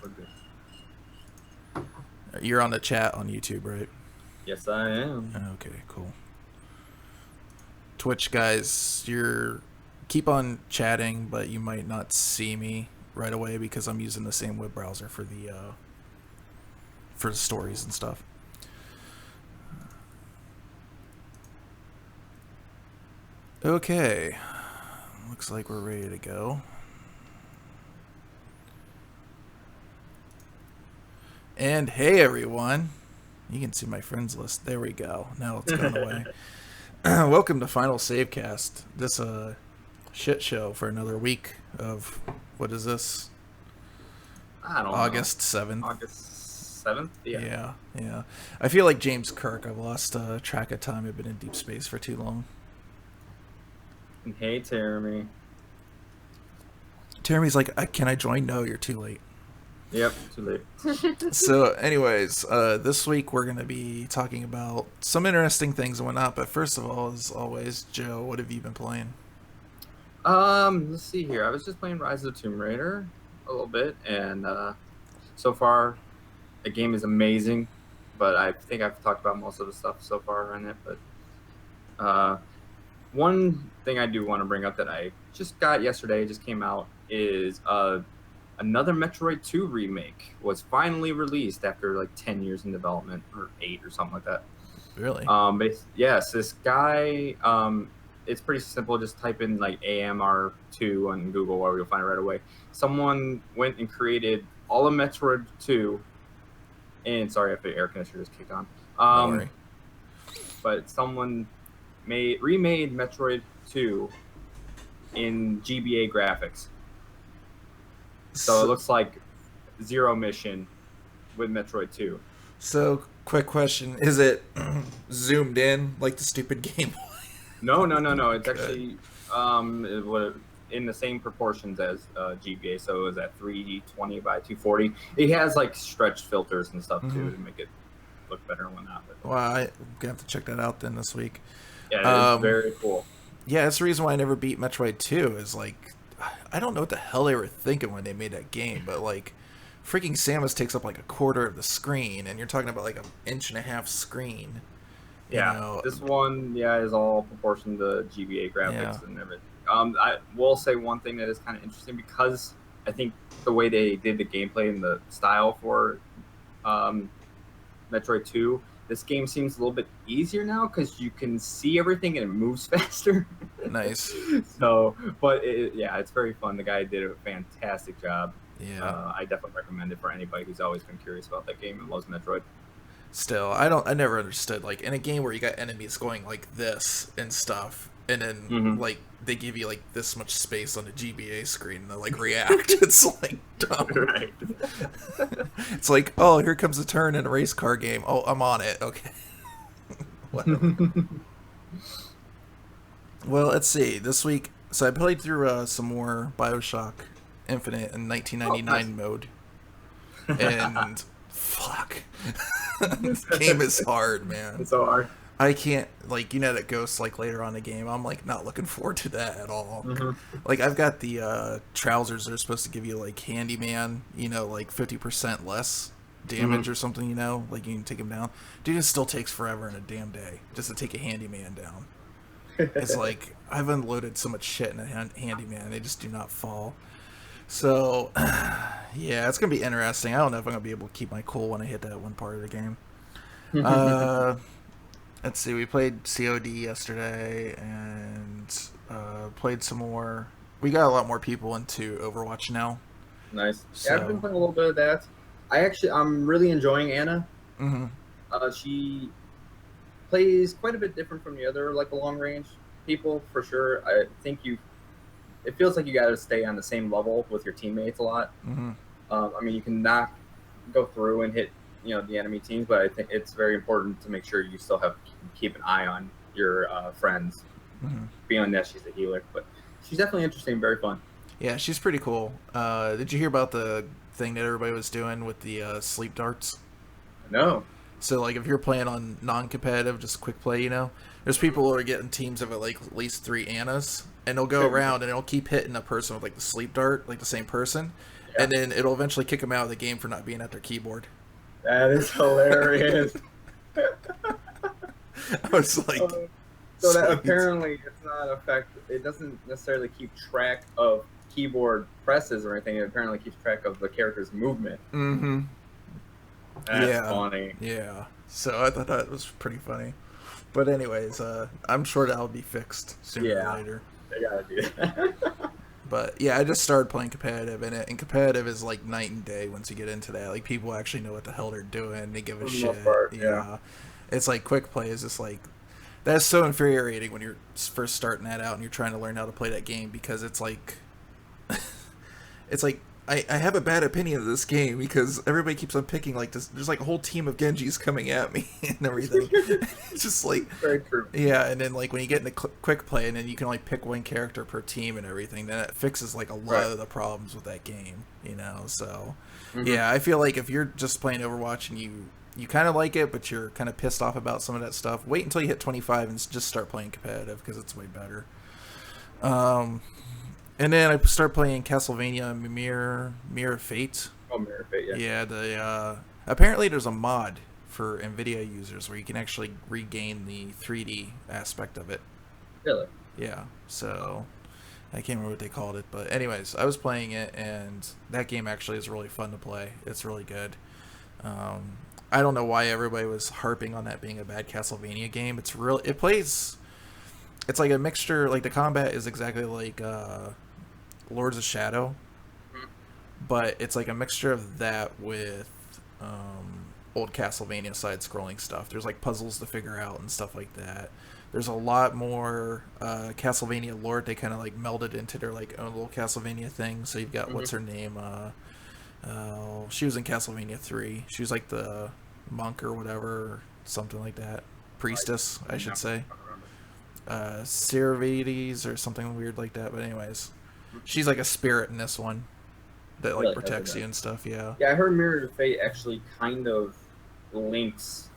We're good. You're on the chat on YouTube, right? Yes, I am. Okay, cool. Twitch guys, you're keep on chatting, but you might not see me right away because I'm using the same web browser for the stories and stuff. Okay, looks like we're ready to go. And hey everyone, you can see my friends list. There we go. Now it's gone away. Welcome to Final Savecast. This shit show for another week of what is this? I don't know. August 7th. August 7th? Yeah. I feel like James Kirk. I've lost track of time. I've been in deep space for too long. And hey, Jeremy. Jeremy's like, can I join? No, you're too late. Yep, too late. So, anyways, this week we're going to be talking about some interesting things and whatnot. But first of all, as always, Joe, what have you been playing? Let's see here. I was just playing Rise of the Tomb Raider a little bit, and so far, the game is amazing. But I think I've talked about most of the stuff so far on it. But one thing I do want to bring up that I just got yesterday, just came out, is another Metroid 2 remake was finally released after like 10 years in development, or 8 or something like that. Really? But yes, this guy, it's pretty simple. Just type in like AMR2 on Google, or you'll find it right away. Someone went and created all of Metroid 2, and sorry if the air conditioner just kicked on. Don't worry. But someone remade Metroid 2 in GBA graphics. So it looks like Zero Mission with Metroid 2. So, quick question: is it zoomed in like the stupid game? No. It's actually in the same proportions as GBA. So it was at 320 by 240. It has like stretch filters and stuff too to make it look better and whatnot. But, Well, I'm gonna have to check that out then this week. yeah, it's very cool. Yeah, that's the reason why I never beat Metroid 2 is like I don't know what the hell they were thinking when they made that game, but like freaking Samus takes up like a quarter of the screen and you're talking about like an inch and a half screen. Yeah, this one is all proportioned to GBA graphics and everything. I will say one thing that is kind of interesting, because I think the way they did the gameplay and the style for Metroid 2, this game seems a little bit easier now because you can see everything and it moves faster. Nice. So, but it's very fun. The guy did a fantastic job. Yeah. I definitely recommend it for anybody who's always been curious about that game and loves Metroid. Still, I never understood, like, in a game where you got enemies going like this and stuff, and then like they give you like this much space on the GBA screen and they like react. It's like dumb. Right. It's like, oh, here comes a turn in a race car game. Oh, I'm on it. Okay. Whatever. Well, let's see. This week, so I played through some more BioShock Infinite in 1999 mode, and fuck, this game is hard, man. It's so hard. I can't, like, that ghost like later on in the game. I'm like not looking forward to that at all. Like, I've got the trousers that are supposed to give you like handyman, like 50% less damage or something, like you can take him down. Dude, it still takes forever in a damn day just to take a handyman down. It's like I've unloaded so much shit in a handyman, they just do not fall. So yeah, it's gonna be interesting. I don't know if I'm gonna be able to keep my cool when I hit that one part of the game. Let's see, we played COD yesterday and played some more. We got a lot more people into Overwatch now. Nice. Yeah, I've been playing a little bit of that. I'm really enjoying Anna. She plays quite a bit different from the other like long range people for sure. I think it feels like you got to stay on the same level with your teammates a lot. I mean, you can not go through and hit the enemy teams, but I think it's very important to make sure you still keep an eye on your friends. Beyond that, she's a healer, but she's definitely interesting, very fun. Yeah, she's pretty cool. Did you hear about the thing that everybody was doing with the sleep darts? No. So, like, if you're playing on non-competitive, just quick play, there's people who are getting teams of like at least 3 Annas, and they'll go around and they'll keep hitting a person with like the sleep dart, like the same person, Yeah. and then it'll eventually kick them out of the game for not being at their keyboard. That is hilarious. I was like, So that sweet. apparently it's not it doesn't necessarily keep track of keyboard presses or anything. It apparently keeps track of the character's movement. Mm-hmm. That's funny. Yeah. So I thought that was pretty funny. But anyways, I'm sure that'll be fixed sooner or later. They gotta do that. But yeah, I just started playing competitive in it, and competitive is like night and day once you get into that. Like, people actually know what the hell they're doing. They give a shit. Part, yeah. It's like quick play is just like, that's so infuriating when you're first starting that out and you're trying to learn how to play that game, because it's like it's like I have a bad opinion of this game because everybody keeps on picking like this. There's like a whole team of Genjis coming at me and everything. It's just like, very true. Yeah, and then like when you get into quick play and then you can only pick one character per team and everything, then it fixes like a lot of the problems with that game, you know. So yeah, I feel like if you're just playing Overwatch and you kind of like it, but you're kind of pissed off about some of that stuff, wait until you hit 25 and just start playing competitive, because it's way better. And then I started playing Castlevania Mirror of Fate. Oh, Mirror of Fate, yeah. Yeah, apparently there's a mod for NVIDIA users where you can actually regain the 3D aspect of it. Really? Yeah, so I can't remember what they called it, but anyways, I was playing it, and that game actually is really fun to play. It's really good. I don't know why everybody was harping on that being a bad Castlevania game. It's like a mixture, like the combat is exactly like Lords of Shadow, but it's like a mixture of that with old Castlevania side-scrolling stuff. There's like puzzles to figure out and stuff like that. There's a lot more Castlevania lore. They kind of like melded into their like own little Castlevania thing. So you've got what's her name? She was in Castlevania 3. She was like the monk or whatever, or something like that. Priestess, I should say. Cervades or something weird like that. But anyways, she's like a spirit in this one that like protects you and stuff. Yeah. Yeah, I heard Mirror of Fate actually kind of links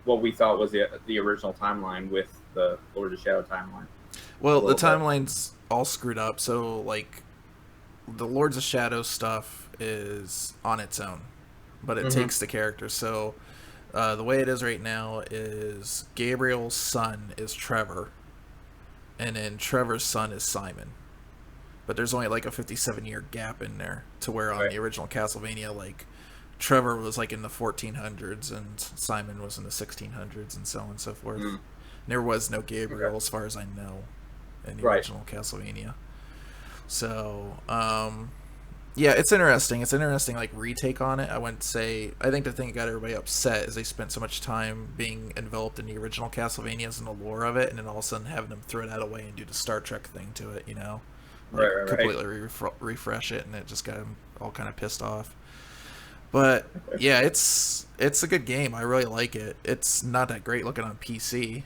what we thought was the original timeline with the Lord of Shadow timeline. Well, the timeline's all screwed up. So like, the Lords of Shadow stuff is on its own, but it takes the character. So the way it is right now is Gabriel's son is Trevor, and then Trevor's son is Simon. But there's only like a 57-year gap in there, to where on the original Castlevania, like, Trevor was like in the 1400s and Simon was in the 1600s and so on and so forth. There was no Gabriel as far as I know in the original Castlevania. So yeah, it's interesting. It's an interesting like retake on it. I wouldn't say, I think the thing that got everybody upset is they spent so much time being enveloped in the original Castlevanias and the lore of it, and then all of a sudden having them throw that away and do the Star Trek thing to it, you know, like completely refresh it, and it just got them all kind of pissed off. But yeah, it's a good game. I really like it. It's not that great looking on PC.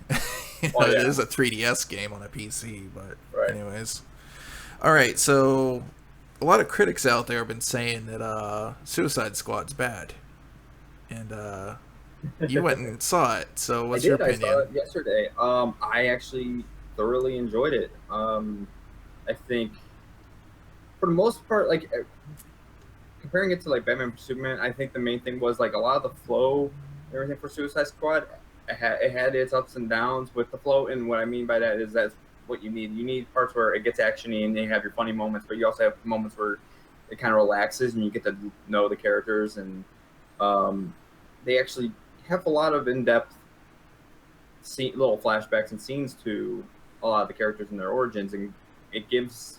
It is a 3DS game on a PC, but anyways. All right, so a lot of critics out there have been saying that Suicide Squad's bad, and you went and saw it. So what's your opinion? I saw it yesterday. I actually thoroughly enjoyed it. I think for the most part, like, comparing it to like Batman vs Superman, I think the main thing was like a lot of the flow, everything for Suicide Squad. It had its ups and downs with the flow, and what I mean by that is that's what you need. You need parts where it gets actiony and you have your funny moments, but you also have moments where it kind of relaxes and you get to know the characters, and they actually have a lot of in-depth little flashbacks and scenes to a lot of the characters and their origins, and it gives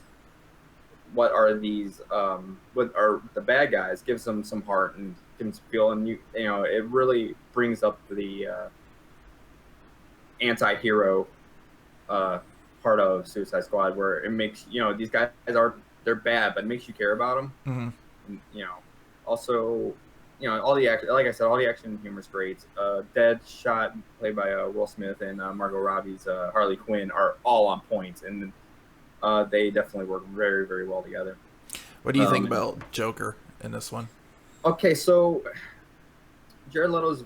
what are the bad guys, gives them some heart and gives them feel, and you know, it really brings up the anti-hero part of Suicide Squad, where it makes, you know, these guys they're bad, but it makes you care about them. And, you know, also, you know, all the action, like I said, all the action and humor is great. Deadshot, played by Will Smith, and Margot Robbie's Harley Quinn are all on point, and they definitely work very, very well together. What do you think about Joker in this one? Okay, so Jared Leto's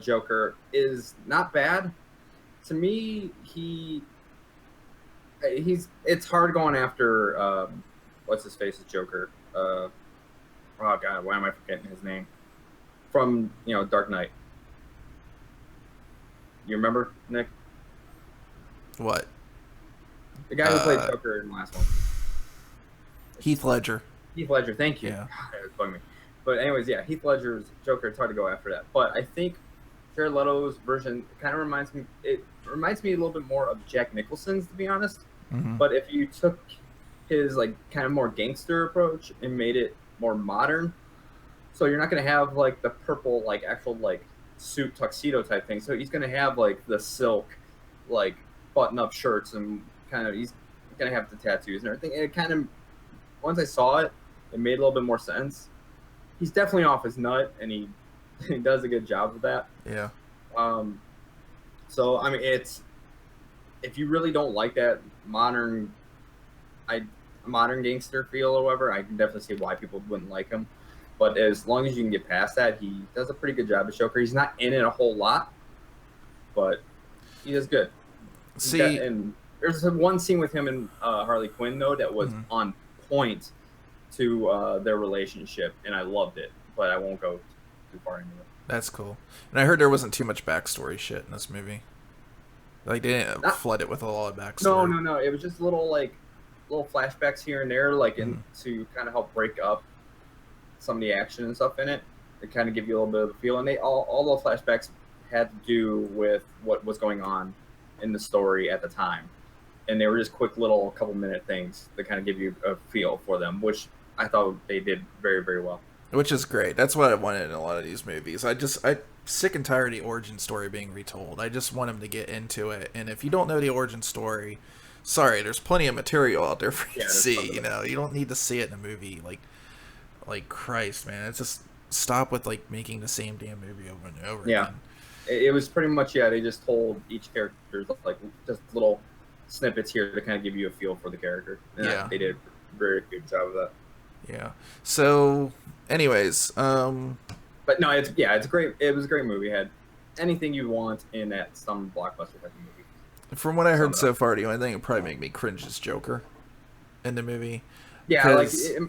Joker is not bad. To me, it's hard going after what's his face's Joker. oh god, why am I forgetting his name? From Dark Knight. You remember, Nick? What? The guy who played Joker in the last one. Heath Ledger. Heath Ledger, thank you. Yeah. It was bugging me. But anyways, yeah, Heath Ledger's Joker. It's hard to go after that. But I think Jared Leto's version kind of reminds me. It reminds me a little bit more of Jack Nicholson's, to be honest. Mm-hmm. But if you took his like kind of more gangster approach and made it more modern, so you're not gonna have like the purple like actual like suit tuxedo type thing. So he's gonna have like the silk, like button-up shirts and kind of he's gonna have the tattoos and everything. And it kind of once I saw it, it made a little bit more sense. He's definitely off his nut, and he does a good job of that. Yeah. So I mean, it's if you really don't like that modern gangster feel or whatever, I can definitely see why people wouldn't like him. But as long as you can get past that, he does a pretty good job as Joker. He's not in it a whole lot, but he does good. And there's one scene with him and Harley Quinn though that was on point to their relationship, and I loved it. But I won't go too far into it. That's cool. And I heard there wasn't too much backstory shit in this movie. Like they didn't flood it with a lot of backstory. No. It was just little flashbacks here and there, like to kind of help break up some of the action and stuff in it. To kind of give you a little bit of a feel. And they all the flashbacks had to do with what was going on in the story at the time. And they were just quick little couple-minute things to kind of give you a feel for them, which I thought they did very, very well. Which is great. That's what I wanted in a lot of these movies. I'm sick and tired of the origin story being retold. I just want them to get into it. And if you don't know the origin story, sorry, there's plenty of material out there for you to see. You know, you don't need to see it in a movie. Like Christ, man. It's just stop with like making the same damn movie over and over again. It was pretty much they just told each character like just little snippets here to kind of give you a feel for the character. And they did a very good job of that. Yeah. So, anyways, but no, it's great. It was a great movie. It had anything you want in that some blockbuster type of movie. From what I heard so far, the only thing that probably make me cringe is Joker in the movie. Yeah, like he's a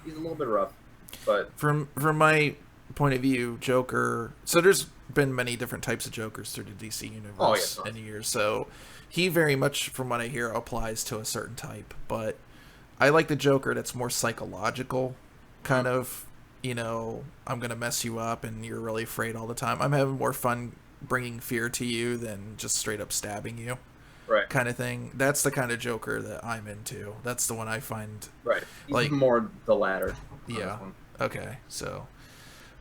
little bit rough, but from my point of view, Joker. So there's been many different types of Jokers through the DC universe in the years. So he very much, from what I hear, applies to a certain type. But I like the Joker that's more psychological, kind of. You know, I'm gonna mess you up, and you're really afraid all the time. I'm having more fun bringing fear to you than just straight up stabbing you. Right. Kind of thing. That's the kind of Joker that I'm into. That's the one I find. Right. He's more the latter. Yeah. Okay. So,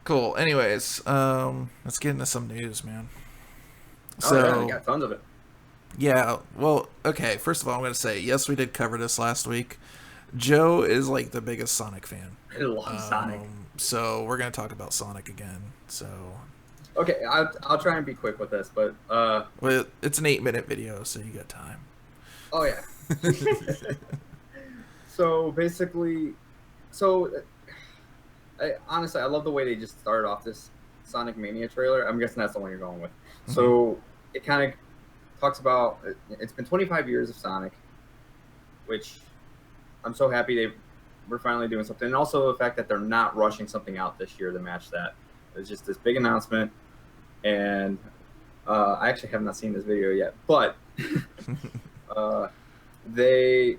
cool. Anyways, let's get into some news, man. I got tons of it. Yeah. Well, okay. First of all, I'm going to say, yes, we did cover this last week. Joe is like the biggest Sonic fan. I love Sonic. So we're going to talk about Sonic again. So. Okay, I'll try and be quick with this, but well, it's an 8-minute video, so you got time. Oh yeah. So basically, honestly, I love the way they just started off this Sonic Mania trailer. I'm guessing that's the one you're going with. Mm-hmm. So it kind of talks about it's been 25 years of Sonic, which I'm so happy we're finally doing something, and also the fact that they're not rushing something out this year to match that. It's just this big announcement. And I actually have not seen this video yet, but they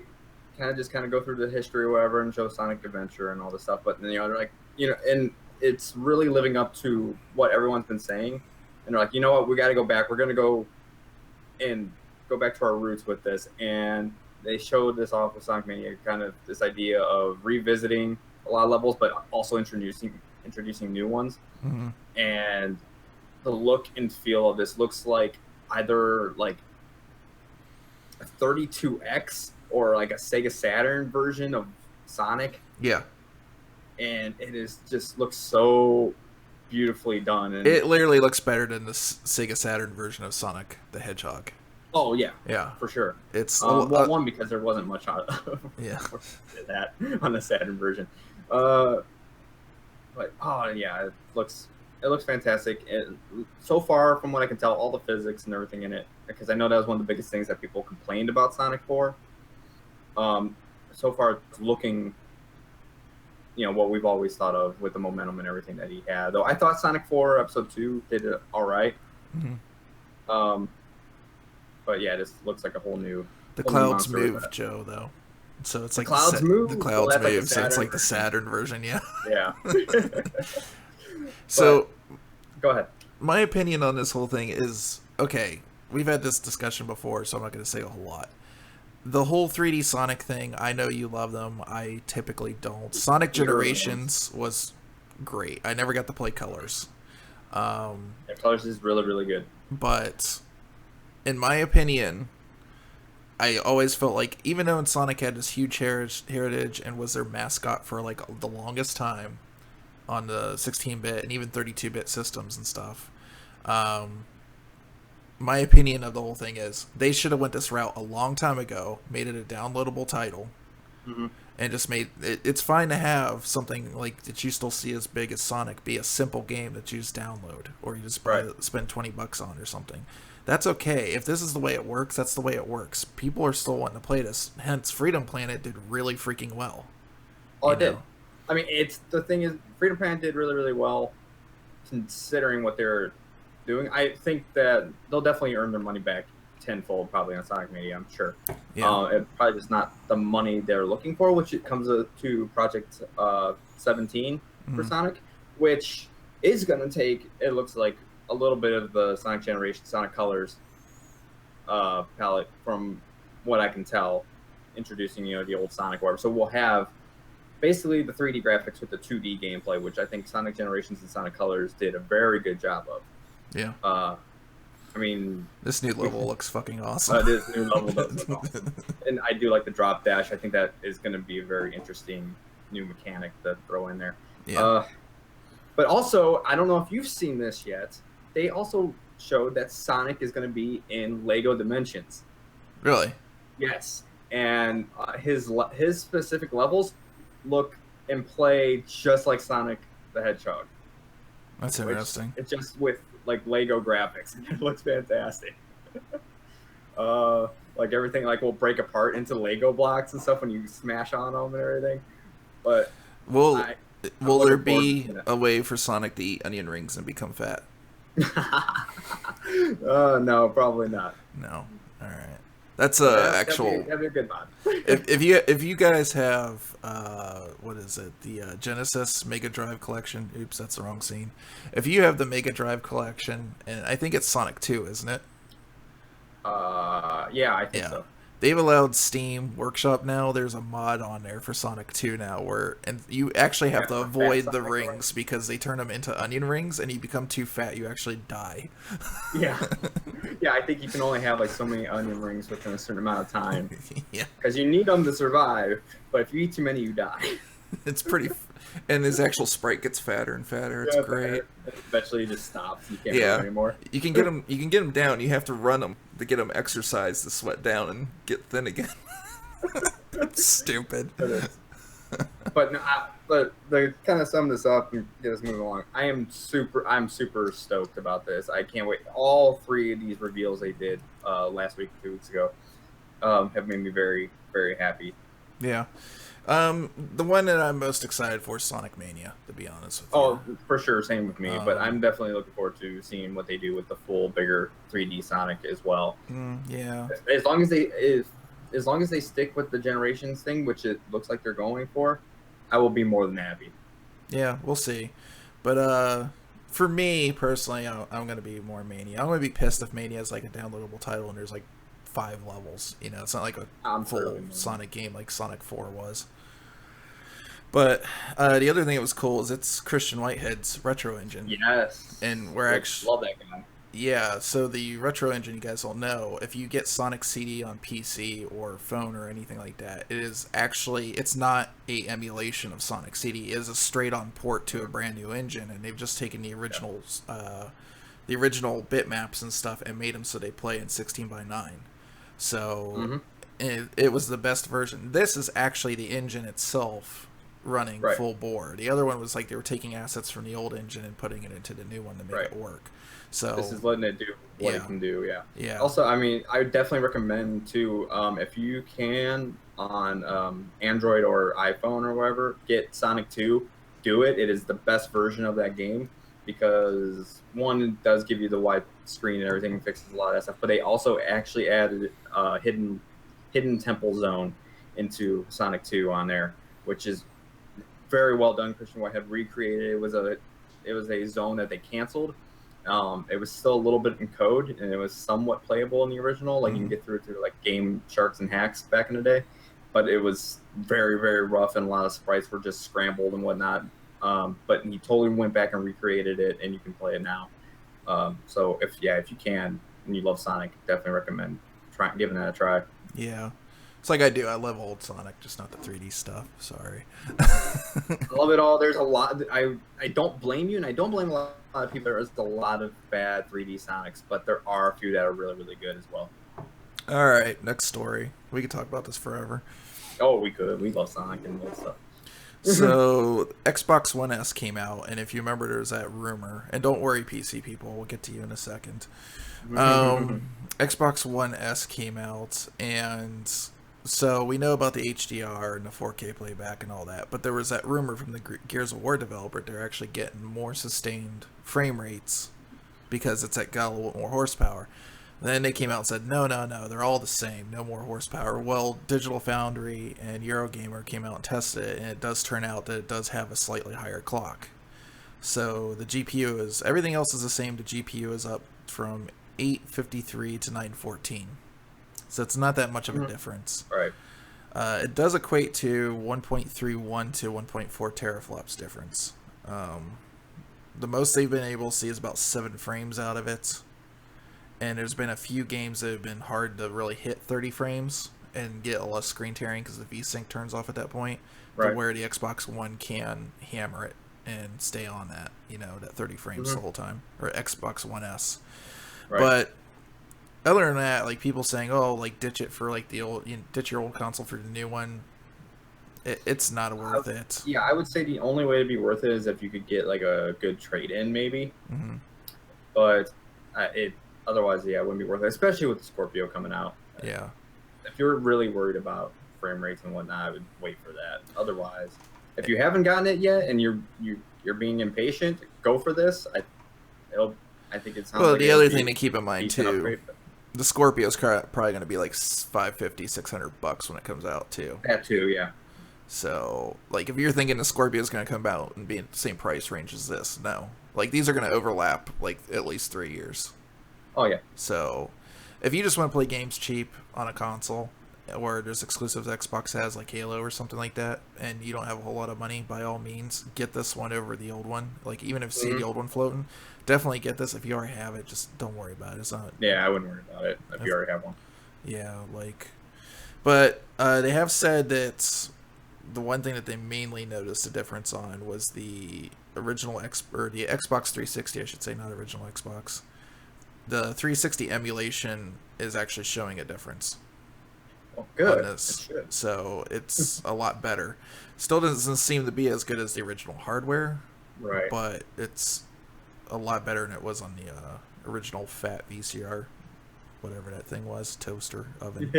kind of go through the history or whatever and show Sonic Adventure and all this stuff. But then they're like, and it's really living up to what everyone's been saying. And they're like, you know what, we got to go back. We're going to go back to our roots with this. And they showed this off with Sonic Mania, kind of this idea of revisiting a lot of levels, but also introducing new ones. Mm-hmm. And the look and feel of this looks like either like a 32X or like a Sega Saturn version of Sonic. Yeah. And it is just looks so beautifully done. And it literally looks better than the Sega Saturn version of Sonic the Hedgehog. Oh yeah, yeah, for sure. It's one because there wasn't much on that on the Saturn version. But oh yeah, it looks fantastic. So far, from what I can tell, all the physics and everything in it, because I know that was one of the biggest things that people complained about Sonic 4. So far, it's looking what we've always thought of with the momentum and everything that he had. Though I thought Sonic 4 Episode 2 did it all right. But yeah, this looks like a whole new. The clouds move, Joe. Though, so it's like clouds move. The clouds move, so it's like the Saturn version. Yeah. Yeah. So, go ahead. My opinion on this whole thing is okay. We've had this discussion before, so I'm not going to say a whole lot. The whole 3D Sonic thing, I know you love them. I typically don't. Sonic Generations was great. I never got to play Colors. Colors is really, really good. But, in my opinion, I always felt like, even though Sonic had this huge heritage and was their mascot for like the longest time on the 16-bit and even 32-bit systems and stuff, my opinion of the whole thing is they should have went this route a long time ago, made it a downloadable title, and just made it. It's fine to have something like that you still see as big as Sonic be a simple game that you just download or you just spend $20 on or something. That's okay. If this is the way it works, that's the way it works. People are still wanting to play this. Hence, Freedom Planet did really freaking well. Oh, it did. I mean, the thing is, Freedom Planet did really, really well considering what they're doing. I think that they'll definitely earn their money back tenfold, probably on Sonic Mania. I'm sure. Yeah. It's probably just not the money they're looking for, which it comes to Project 17 for Sonic, which is going to take. It looks like a little bit of the Sonic Generation, Sonic Colors palette, from what I can tell, introducing the old Sonic whatever. So we'll have basically the 3D graphics with the 2D gameplay, which I think Sonic Generations and Sonic Colors did a very good job of. Yeah. I mean, this new level looks fucking awesome. This new level does look awesome. And I do like the drop dash. I think that is going to be a very interesting new mechanic to throw in there. Yeah. But also, I don't know if you've seen this yet. They also showed that Sonic is going to be in Lego Dimensions. Really? Yes. And his specific levels look and play just like Sonic the Hedgehog. That's interesting. It's just with like Lego graphics. It looks fantastic. Like everything will break apart into Lego blocks and stuff when you smash on them and everything. But will there be a way for Sonic to eat onion rings and become fat? No, probably not. No. All right. That's actual. That'd be a good mod. if you guys have what is it, the Genesis Mega Drive collection? Oops, that's the wrong scene. If you have the Mega Drive collection, and I think it's Sonic 2, isn't it? Yeah, I think so. They've allowed Steam Workshop now. There's a mod on there for Sonic 2 now and you actually have to avoid the rings because they turn them into onion rings, and you become too fat, you actually die. Yeah. Yeah, I think you can only have so many onion rings within a certain amount of time. Yeah. Because you need them to survive, but if you eat too many, you die. It's pretty... And his actual sprite gets fatter and fatter. It's great. Eventually, he just stops. You can't run anymore. You can get him. You can get him down. You have to run him to get him exercise to sweat down and get thin again. That's stupid. But no, but to kind of sum this up and get us moving along, I'm super stoked about this. I can't wait. All three of these reveals they did last week, 2 weeks ago, have made me very, very happy. Yeah. The one that I'm most excited for is Sonic Mania, to be honest with you. Oh, for sure, same with me. But I'm definitely looking forward to seeing what they do with the full, bigger 3D Sonic as well. Yeah. As long as they stick with the Generations thing, which it looks like they're going for, I will be more than happy. Yeah, we'll see. But for me personally, I'm gonna be more Mania. I'm gonna be pissed if Mania is a downloadable title and there's 5 levels. It's not like a full Sonic game like Sonic 4 was. But the other thing that was cool is it's Christian Whitehead's Retro Engine. Yes. And we're actually... love that guy. Yeah, so the Retro Engine, you guys all know, if you get Sonic CD on PC or phone or anything like that, it is actually... It's not a emulation of Sonic CD. It is a straight-on port to a brand new engine, and they've just taken the original bitmaps and stuff and made them so they play in 16:9. So it was the best version. This is actually the engine itself running full bore. The other one was like they were taking assets from the old engine and putting it into the new one to make it work. So this is letting it do what it can do. Yeah. Also, I mean, I would definitely recommend too, if you can on Android or iPhone or whatever, get Sonic 2. Do it. It is the best version of that game because one, it does give you the wide screen and everything, fixes a lot of that stuff. But they also actually added hidden temple zone into Sonic 2 on there, which is very well done. Christian Whitehead recreated it. It was a zone that they canceled. It was still a little bit in code, and it was somewhat playable in the original. Like you can get through like Game Sharks and hacks back in the day, but it was very, very rough, and a lot of sprites were just scrambled and whatnot. But he totally went back and recreated it, and you can play it now. So if you can and you love Sonic, definitely recommend giving that a try. Yeah. It's like I do. I love old Sonic, just not the 3D stuff. Sorry. I love it all. There's a lot. I don't blame you, and I don't blame a lot of people. There is a lot of bad 3D Sonics, but there are a few that are really, really good as well. All right, next story. We could talk about this forever. Oh, we could. We love Sonic and all stuff. So Xbox One S came out, and if you remember, there was that rumor. And don't worry, PC people, we'll get to you in a second. Xbox One S came out, and so we know about the HDR and the 4K playback and all that, but there was that rumor from the Gears of War developer they're actually getting more sustained frame rates because it's got a little more horsepower. Then they came out and said, no, they're all the same, no more horsepower. Well, Digital Foundry and Eurogamer came out and tested it, and it does turn out that it does have a slightly higher clock. So the GPU is, everything else is the same, the GPU is up from 853 to 914. So it's not that much of a difference. Right. It does equate to 1.31 to 1.4 teraflops difference. The most they've been able to see is about 7 frames out of it. And there's been a few games that have been hard to really hit 30 frames and get a lot of screen tearing because the VSync turns off at that point. Right. But where the Xbox One can hammer it and stay on that, that 30 frames the whole time. Or Xbox One S. Right. But other than that, like people saying, "Oh, like ditch it for like the old, ditch your old console for the new one." It's not worth it. Yeah, I would say the only way to be worth it is if you could get like a good trade in, maybe. Mm-hmm. But otherwise, it wouldn't be worth it, especially with the Scorpio coming out. Yeah. If you're really worried about frame rates and whatnot, I would wait for that. Otherwise, if you haven't gotten it yet and you're being impatient, go for this. I think it sounds. Well, like the other thing to keep in mind too. Upgrade, the Scorpio's probably going to be like $550-$600 when it comes out too. That too, yeah. So, like, if you're thinking the Scorpio's going to come out and be at the same price range as this, no. Like, these are going to overlap, like, at least 3 years. Oh, yeah. So, if you just want to play games cheap on a console, or there's exclusives Xbox has, like Halo or something like that, and you don't have a whole lot of money, by all means, get this one over the old one. Like, even if you see the old one floating, definitely get this. If you already have it, just don't worry about it. It's not. Yeah, I wouldn't worry about it if you already have one. Yeah, like, but they have said that the one thing that they mainly noticed a difference on was the original the Xbox 360, I should say, not original Xbox. The 360 emulation is actually showing a difference. Oh, good. On this. So it's a lot better. Still doesn't seem to be as good as the original hardware, right? But it's a lot better than it was on the original fat VCR, whatever that thing was, toaster oven.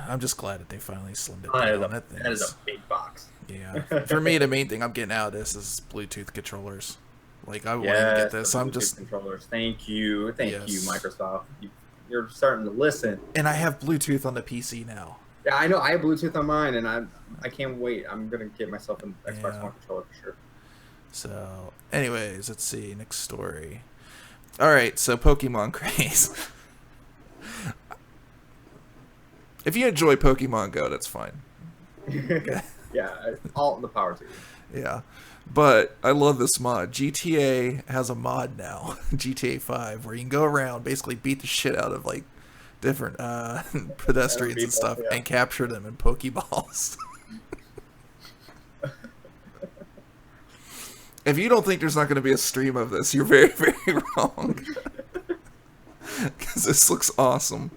I'm just glad that they finally slimmed it down. That is a big box. Yeah. For me, the main thing I'm getting out of this is Bluetooth controllers. Like, I want to get this. I'm just controllers. Thank you, Microsoft. You're starting to listen. And I have Bluetooth on the PC now. Yeah, I know. I have Bluetooth on mine, and I can't wait. I'm gonna get myself an Xbox One controller for sure. So, anyways, let's see. Next story. All right, so Pokemon craze. If you enjoy Pokemon Go, that's fine. Okay. Yeah, all the power to you. Yeah, but I love this mod. GTA has a mod now, GTA 5, where you can go around, basically beat the shit out of like different pedestrians and stuff, and capture them in Pokeballs. If you don't think there's not going to be a stream of this, you're very, very wrong. Because this looks awesome.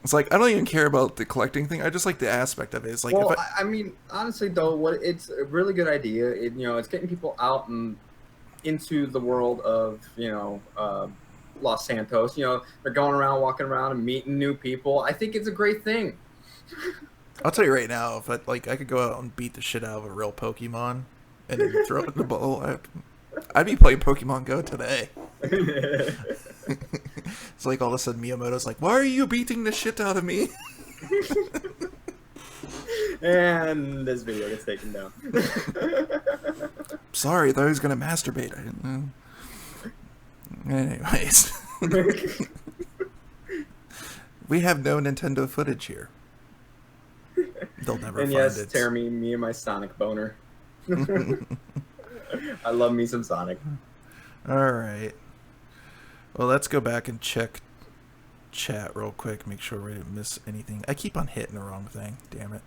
It's like I don't even care about the collecting thing. I just like the aspect of it. It's like, well, I mean, honestly though, it's a really good idea. It's getting people out and into the world of Los Santos. They're going around, walking around, and meeting new people. I think it's a great thing. I'll tell you right now, if I could go out and beat the shit out of a real Pokemon and then throw it in the bowl, I'd be playing Pokemon Go today. It's like all of a sudden Miyamoto's like, "Why are you beating the shit out of me?" And this video gets taken down. Sorry, I thought he was gonna masturbate. I didn't know. Anyways, we have no Nintendo footage here. They'll never and find yes, it. tear me and my Sonic boner. I love me some Sonic. All right. Well, let's go back and check chat real quick. Make sure we didn't miss anything. I keep on hitting the wrong thing. Damn it.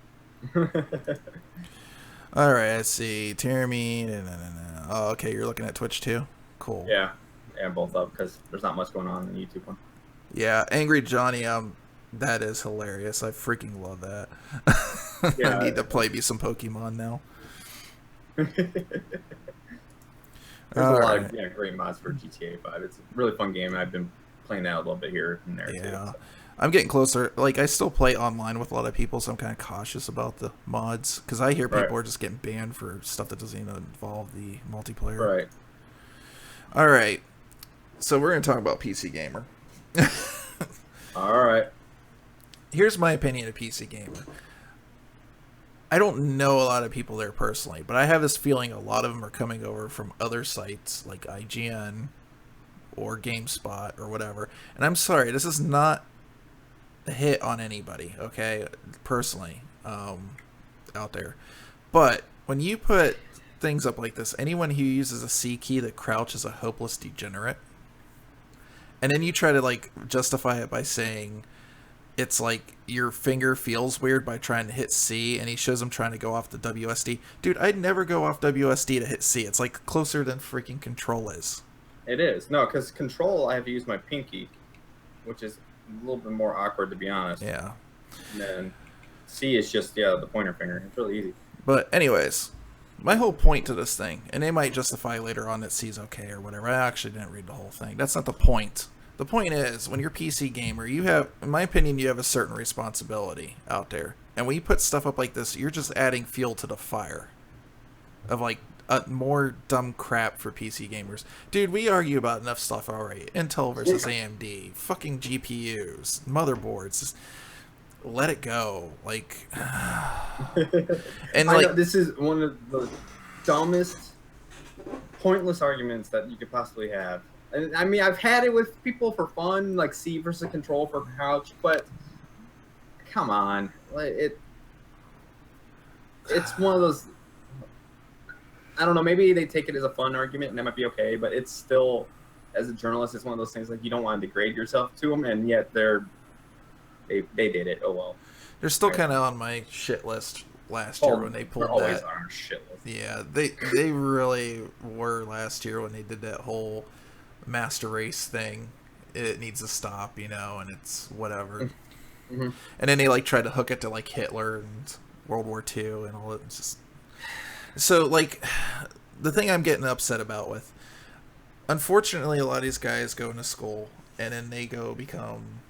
All right. Let's see. Jeremy. Oh, okay. You're looking at Twitch too. Cool. Yeah, both up because there's not much going on in the YouTube one. Yeah, Angry Johnny. That is hilarious. I freaking love that. Yeah, I need to play me some Pokemon now. There's a lot of great mods for GTA 5. It's a really fun game, and I've been playing that a little bit here and there too. So. I'm getting closer. Like, I still play online with a lot of people, so I'm kind of cautious about the mods because I hear people are just getting banned for stuff that doesn't even involve the multiplayer. Right. All right. So we're going to talk about PC Gamer. All right. Here's my opinion of PC Gamer. I don't know a lot of people there personally, but I have this feeling a lot of them are coming over from other sites like IGN or GameSpot or whatever. And I'm sorry, this is not a hit on anybody, okay, personally, out there. But when you put things up like this, anyone who uses a C key that crouch is a hopeless degenerate. And then you try to, like, justify it by saying it's like your finger feels weird by trying to hit C, and he shows him trying to go off the WSD. Dude, I'd never go off WSD to hit C. It's like closer than freaking Control is. It is. No, because Control, I have to use my pinky, which is a little bit more awkward, to be honest. Yeah. And then C is just, the pointer finger. It's really easy. But anyways, my whole point to this thing, and they might justify later on that C is okay or whatever. I actually didn't read the whole thing. That's not the point. The point is, when you're a PC gamer, you have, in my opinion, you have a certain responsibility out there. And when you put stuff up like this, you're just adding fuel to the fire of, like, more dumb crap for PC gamers. Dude, we argue about enough stuff already. Intel versus AMD, fucking GPUs, motherboards. Just let it go. Like, and like, know, this is one of the dumbest, pointless arguments that you could possibly have. And I mean, I've had it with people for fun, like C versus Control for crouch, but come on, it's one of those. I don't know. Maybe they take it as a fun argument, and that might be okay. But it's still, as a journalist, it's one of those things like you don't want to degrade yourself to them, and yet they did it. Oh well. They're still kind of on my shit list last year when they pulled that. Always on our shit list. Yeah, they really were last year when they did that whole master race thing. It needs to stop, and it's whatever. Mm-hmm. And then they like tried to hook it to like Hitler and World War II and all that. It's just so like the thing I'm getting upset about with. Unfortunately, a lot of these guys go into school and then they go become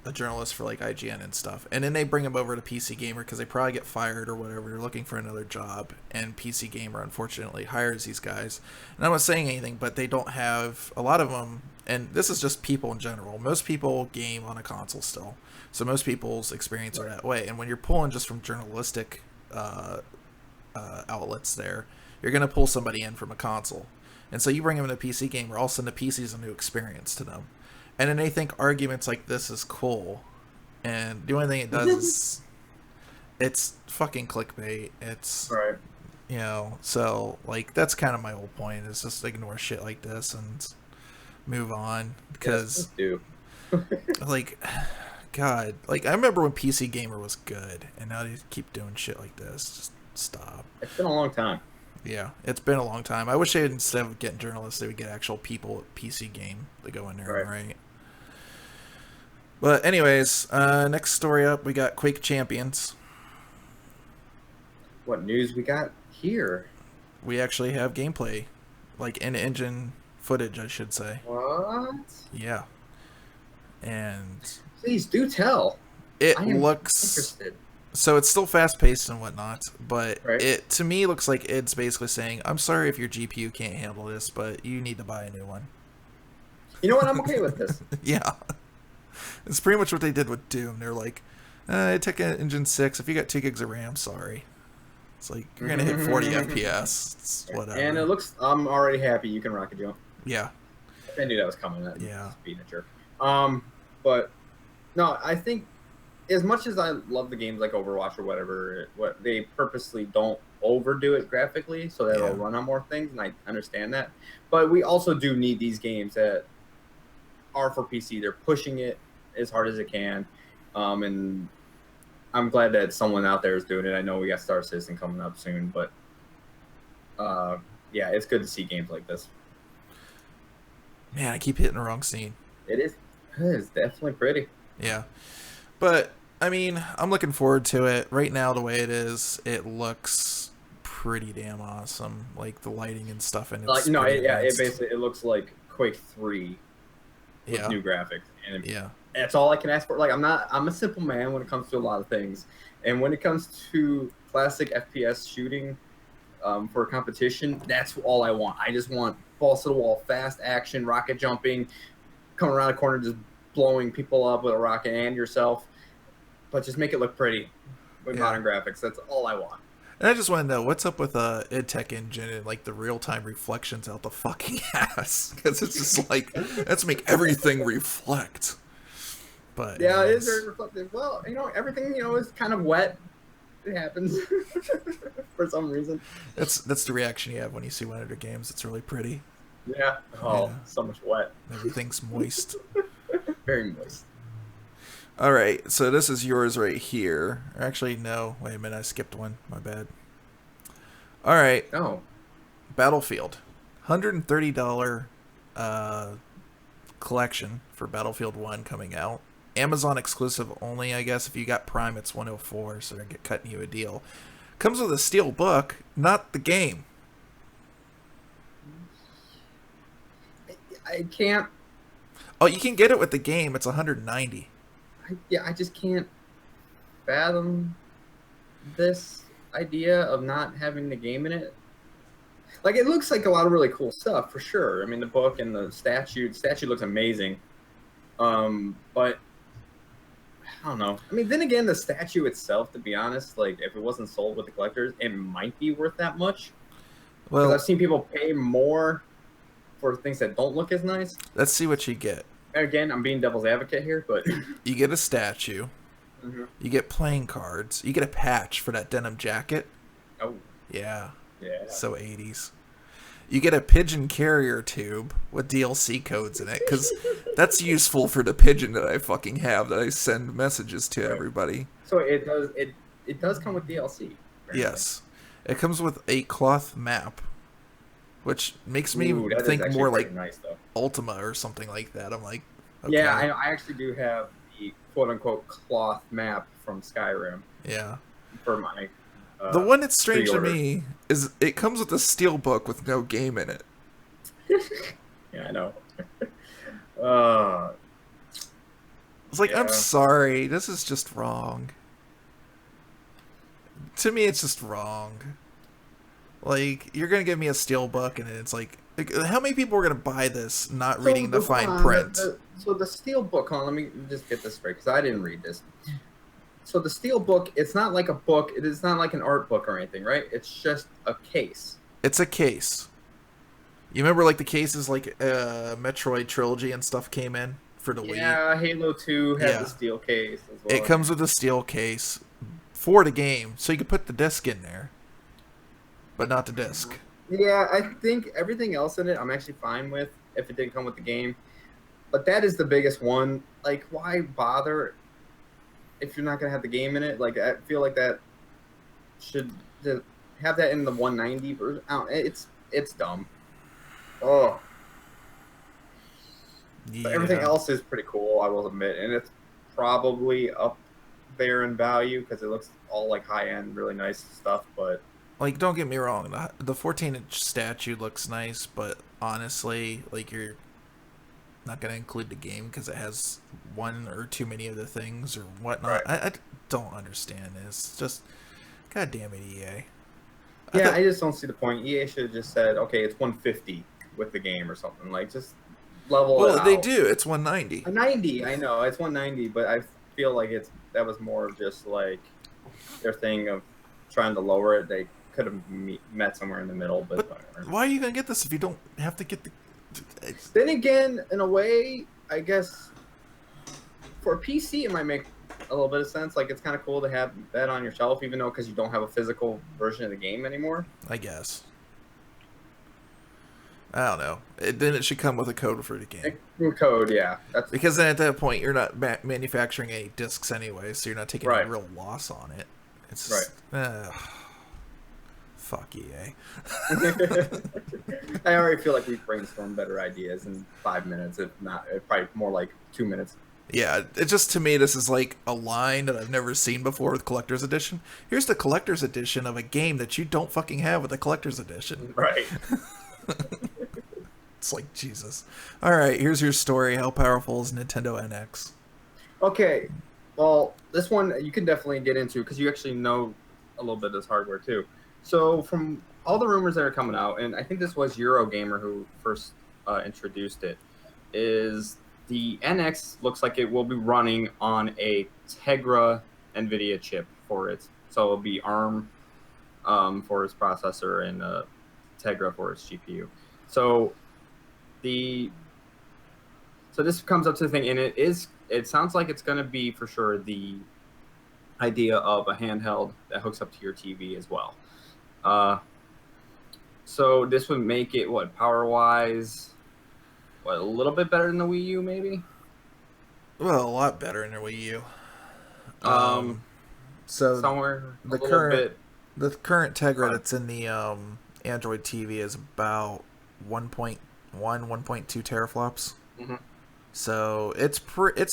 a journalist for like IGN and stuff, and then they bring them over to PC Gamer because they probably get fired or whatever. They're looking for another job, and PC Gamer unfortunately hires these guys. And I'm not saying anything, but they don't have a lot of them. And this is just people in general. Most people game on a console still, so most people's experience are that way. And when you're pulling just from journalistic outlets, there you're gonna pull somebody in from a console, and so you bring them into PC Gamer. All of a sudden, the PC is a new experience to them. And then they think arguments like this is cool. And the only thing it does is it's fucking clickbait. It's, right. So, like, that's kind of my whole point is just ignore shit like this and move on. Because, like, God, like, I remember when PC Gamer was good, and now they keep doing shit like this. Just stop. It's been a long time. Yeah, it's been a long time. I wish they, instead of getting journalists, they would get actual people at PC Game to go in there and write. But anyways, next story up, we got Quake Champions. What news we got here? We actually have gameplay, like in-engine footage, I should say. What? Yeah. And please do tell. It looks interested. So it's still fast-paced and whatnot, but right. It to me looks like it's basically saying, "I'm sorry if your GPU can't handle this, but you need to buy a new one." You know what? I'm okay with this. Yeah. It's pretty much what they did with Doom. They're like, it took an Engine 6. If you got 2 gigs of RAM, sorry. It's like, you're going to hit 40 FPS. It's whatever. And it looks, I'm already happy you can rocket jump. Yeah. I knew that was coming. Yeah. Being a jerk. But, no, I think, as much as I love the games like Overwatch or whatever, what they purposely don't overdo it graphically so that it'll run on more things, and I understand that. But we also do need these games that are for PC. They're pushing it as hard as it can, and I'm glad that someone out there is doing it. I know we got Star Citizen coming up soon, but yeah, it's good to see games like this. Man, I keep hitting the wrong scene. It is. It's definitely pretty. Yeah, but I mean, I'm looking forward to it. Right now, the way it is, it looks pretty damn awesome. Like the lighting and stuff, and it's it basically it looks like Quake 3 with new graphics. And that's all I can ask for. Like I'm a simple man when it comes to a lot of things, and when it comes to classic FPS shooting for competition, that's all I want. I just want balls to the wall, fast action, rocket jumping, coming around a corner, just blowing people up with a rocket and yourself, but just make it look pretty with modern graphics. That's all I want. And I just want to know what's up with id Tech engine and like the real-time reflections out the fucking ass, because it's just like, let's make everything reflect. But yeah, it is very reflective. Well, everything is kind of wet. It happens for some reason. That's the reaction you have when you see one of their games. It's really pretty. Yeah. Oh, so much wet. Everything's moist. Very moist. All right, so this is yours right here. Actually, no. Wait a minute, I skipped one. My bad. All right. Oh. Battlefield. $130 collection for Battlefield 1 coming out. Amazon exclusive only, I guess. If you got Prime, it's $104, so they're cutting you a deal. Comes with a steel book, not the game. I can't. Oh, you can get it with the game. It's $190. I just can't fathom this idea of not having the game in it. Like, it looks like a lot of really cool stuff, for sure. I mean, the book and the statue. The statue looks amazing. But I don't know. I mean, then again, the statue itself, to be honest, like, if it wasn't sold with the collectors, it might be worth that much. Well, I've seen people pay more for things that don't look as nice. Let's see what you get. Again, I'm being devil's advocate here, but you get a statue. Mm-hmm. You get playing cards. You get a patch for that denim jacket. Oh. Yeah. Yeah. So 80s. You get a pigeon carrier tube with DLC codes in it, because that's useful for the pigeon that I fucking have that I send messages to everybody. So it does come with DLC. Apparently. Yes. It comes with a cloth map, which makes me think more like nice, Ultima or something like that. I'm like, okay. Yeah, I actually do have the quote-unquote cloth map from Skyrim. Yeah. For my the one that's strange to me is it comes with a steel book with no game in it. Yeah, I know. It's like, I'm sorry, this is just wrong. To me, it's just wrong. Like, you're gonna give me a steel book, and it's like how many people are gonna buy this not reading the fine print? So the steel book, let me just get this straight, because I didn't read this. So the steel book, it's not like a book. It is not like an art book or anything, right? It's just a case. It's a case. You remember, like, the cases, like, Metroid Trilogy and stuff came in for the Wii? Yeah, Halo 2 has a steel case as well. It comes with a steel case for the game, so you can put the disc in there, but not the disc. Yeah, I think everything else in it I'm actually fine with if it didn't come with the game. But that is the biggest one. Like, why bother if you're not going to have the game in it? Like, I feel like that should have that in the 190 version. It's dumb. Oh. Yeah. But everything else is pretty cool, I will admit. And probably up there in value because it looks all like high end, really nice stuff. But like, don't get me wrong, the 14-inch statue looks nice, but honestly, like, you're not gonna include the game because it has one or too many of the things or whatnot. right. I don't understand. It's just, god damn it, EA. Yeah, I just don't see the point. EA should have just said, okay, it's 150 with the game or something. Like, just level it out. Well, they do. It's 190. 90, I know. It's 190, but I feel like that was more of just, like, their thing of trying to lower it. They could have met somewhere in the middle, but whatever. Why are you going to get this if you don't have to get the... Then again, in a way, I guess, for a PC, it might make a little bit of sense. Like, it's kind of cool to have that on your shelf, even though because you don't have a physical version of the game anymore. I guess. I don't know. Then it should come with a code for the game. Code, yeah. Because then at that point, you're not manufacturing any discs anyway, so you're not taking any real loss on it. It's just, fuck EA. I already feel like we've brainstormed better ideas in 5 minutes, if not, probably more like 2 minutes. Yeah, it just, to me, this is like a line that I've never seen before with Collector's Edition. Here's the Collector's Edition of a game that you don't fucking have with the Collector's Edition. Right. It's like, Jesus. Alright, here's your story. How powerful is Nintendo NX? Okay, well, this one you can definitely get into because you actually know a little bit of this hardware too. So from all the rumors that are coming out, and I think this was Eurogamer who first introduced it, is the NX looks like it will be running on a Tegra NVIDIA chip for it. So it'll be ARM for its processor and Tegra for its GPU. So this comes up to the thing, and it sounds like it's going to be for sure the idea of a handheld that hooks up to your TV as well. So this would make it, what, power-wise, a little bit better than the Wii U, maybe? Well, a lot better than the Wii U. So somewhere the current Tegra that's in the Android TV is about 1.1, 1.2 teraflops. Mm-hmm. So it's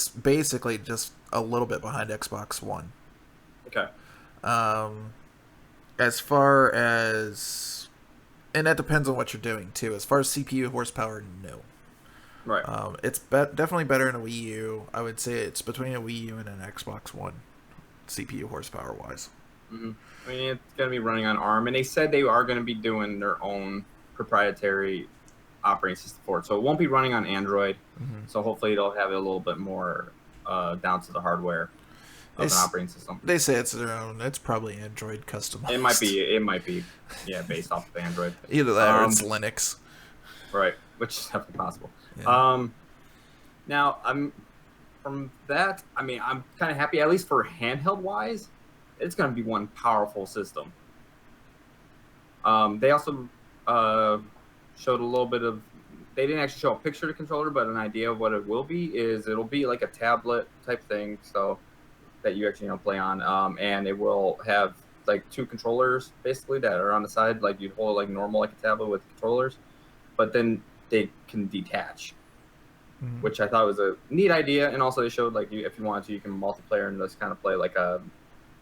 basically just a little bit behind Xbox One. Okay. As far as, and that depends on what you're doing too. As far as CPU horsepower, no. Right. It's definitely better than a Wii U. I would say it's between a Wii U and an Xbox One, CPU horsepower wise. Mm-hmm. I mean, it's going to be running on ARM, and they said they are going to be doing their own proprietary operating system for it. So it won't be running on Android. Mm-hmm. So hopefully they'll have it a little bit more down to the hardware of an operating system. They say it's their own. It's probably Android customized. It might be, yeah, based off of Android. Either that or it's Linux. Right, which is definitely possible. Yeah. Now, from that, I mean, I'm kind of happy, at least for handheld-wise, it's going to be one powerful system. They also showed a little bit of, they didn't actually show a picture of the controller, but an idea of what it will be is it'll be like a tablet type thing, so that you actually play on, and it will have like two controllers basically that are on the side, like you'd hold it like normal, like a tablet with controllers, but then they can detach, which I thought was a neat idea. And also they showed like if you wanted to, you can multiplayer and just kind of play like a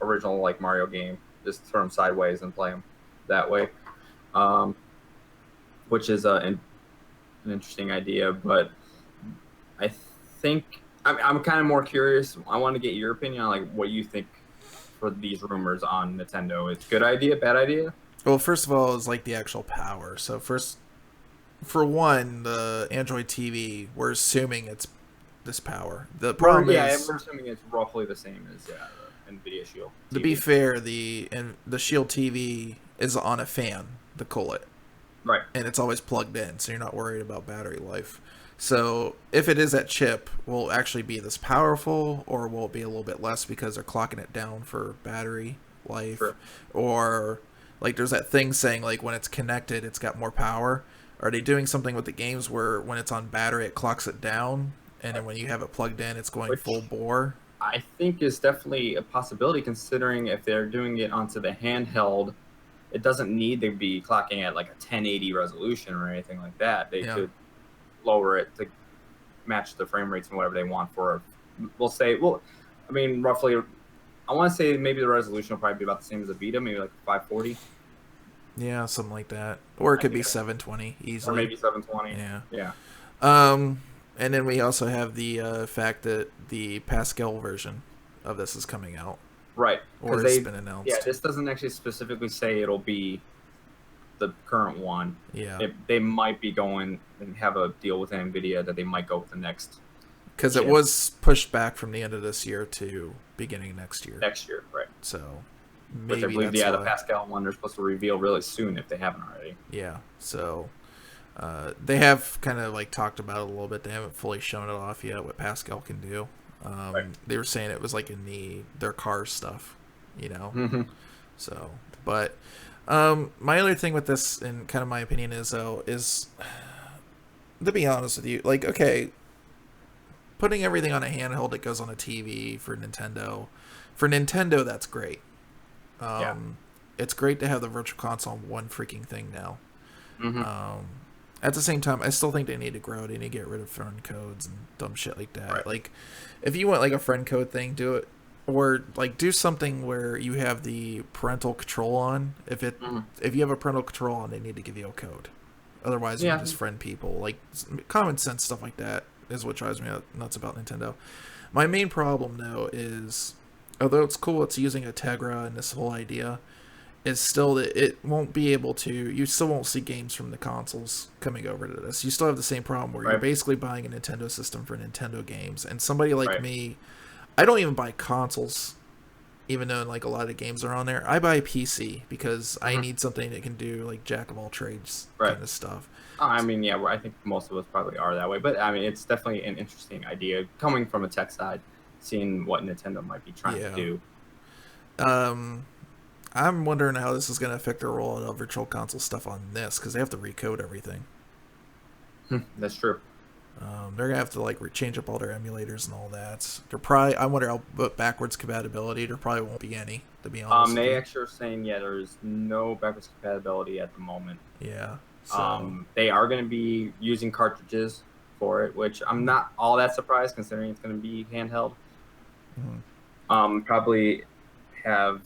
original like Mario game, just turn them sideways and play them that way, which is an interesting idea. But I think I'm kind of more curious. I want to get your opinion on like what you think for these rumors on Nintendo. It's good idea, bad idea? Well, first of all, it's like the actual power. So first, for one, the Android TV, we're assuming it's this power. The problem is, we're assuming it's roughly the same as the NVIDIA Shield TV. To be fair, the Shield TV is on a fan to cool it. Right. And it's always plugged in, so you're not worried about battery life. So if it is that chip, will it actually be this powerful, or will it be a little bit less because they're clocking it down for battery life? Sure. Or like there's that thing saying like when it's connected, it's got more power. Are they doing something with the games where when it's on battery, it clocks it down, and then when you have it plugged in, it's going full bore? I think is definitely a possibility, considering if they're doing it onto the handheld, it doesn't need to be clocking at like a 1080 resolution or anything like that. They could lower it to match the frame rates and whatever they want for we'll say, well, I mean, roughly, I want to say maybe the resolution will probably be about the same as the Vita, maybe like 540. Yeah, something like that. Or it could be 720 easily. Or maybe 720. Yeah. Yeah. And then we also have the fact that the Pascal version of this is coming out. Right. Or it's been announced. Yeah, this doesn't actually specifically say it'll be the current one. Yeah. They might be going and have a deal with NVIDIA that they might go with the next. Because it was pushed back from the end of this year to beginning next year. Next year, right. So maybe which I believe, the Pascal one they're supposed to reveal really soon if they haven't already. Yeah, so they have kind of like talked about it a little bit. They haven't fully shown it off yet what Pascal can do. Right. They were saying it was like in their car stuff, you know. Mm-hmm. So, but my other thing with this, and kind of my opinion is though, is to be honest with you, like, okay, putting everything on a handheld that goes on a TV for Nintendo, that's great. It's great to have the Virtual Console on one freaking thing now. Mm-hmm. At the same time, I still think they need to grow. They need to get rid of friend codes and dumb shit like that. Right. Like, if you want like a friend code thing, do it, or like do something where you have the parental control on. If you have a parental control on, they need to give you a code. Otherwise, you can just friend people. Like common sense stuff like that is what drives me nuts about Nintendo. My main problem though is, although it's cool, it's using a Tegra and this whole idea, is still that it won't be able to. You still won't see games from the consoles coming over to this. You still have the same problem where you're basically buying a Nintendo system for Nintendo games. And somebody like me, I don't even buy consoles, even though like a lot of the games are on there. I buy PC because I need something that can do like jack of all trades kind of stuff. I mean, yeah, I think most of us probably are that way. But I mean, it's definitely an interesting idea coming from a tech side, seeing what Nintendo might be trying to do. I'm wondering how this is going to affect their rollout of Virtual Console stuff on this, because they have to recode everything. That's true. They're going to have to like change up all their emulators and all that. I wonder how backwards compatibility. There probably won't be any, to be honest. They actually are saying there's no backwards compatibility at the moment. Yeah. So. They are going to be using cartridges for it, which I'm not all that surprised considering it's going to be handheld. Mm-hmm. Probably have,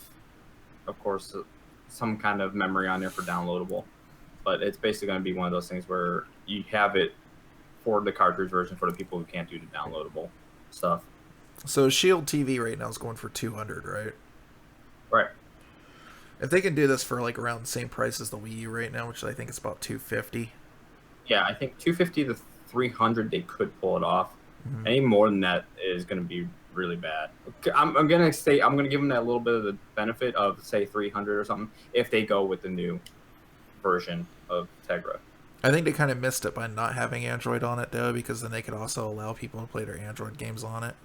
of course, some kind of memory on there for downloadable, but it's basically going to be one of those things where you have it for the cartridge version for the people who can't do the downloadable stuff. So Shield TV right now is going for $200, right? Right. If they can do this for like around the same price as the Wii U right now, which I think is about $250. Yeah, I think $250 to $300 they could pull it off. Mm-hmm. Any more than that is going to be really bad. I'm gonna give them that little bit of the benefit of say $300 or something if they go with the new version of Tegra. I think they kind of missed it by not having Android on it though, because then they could also allow people to play their Android games on it,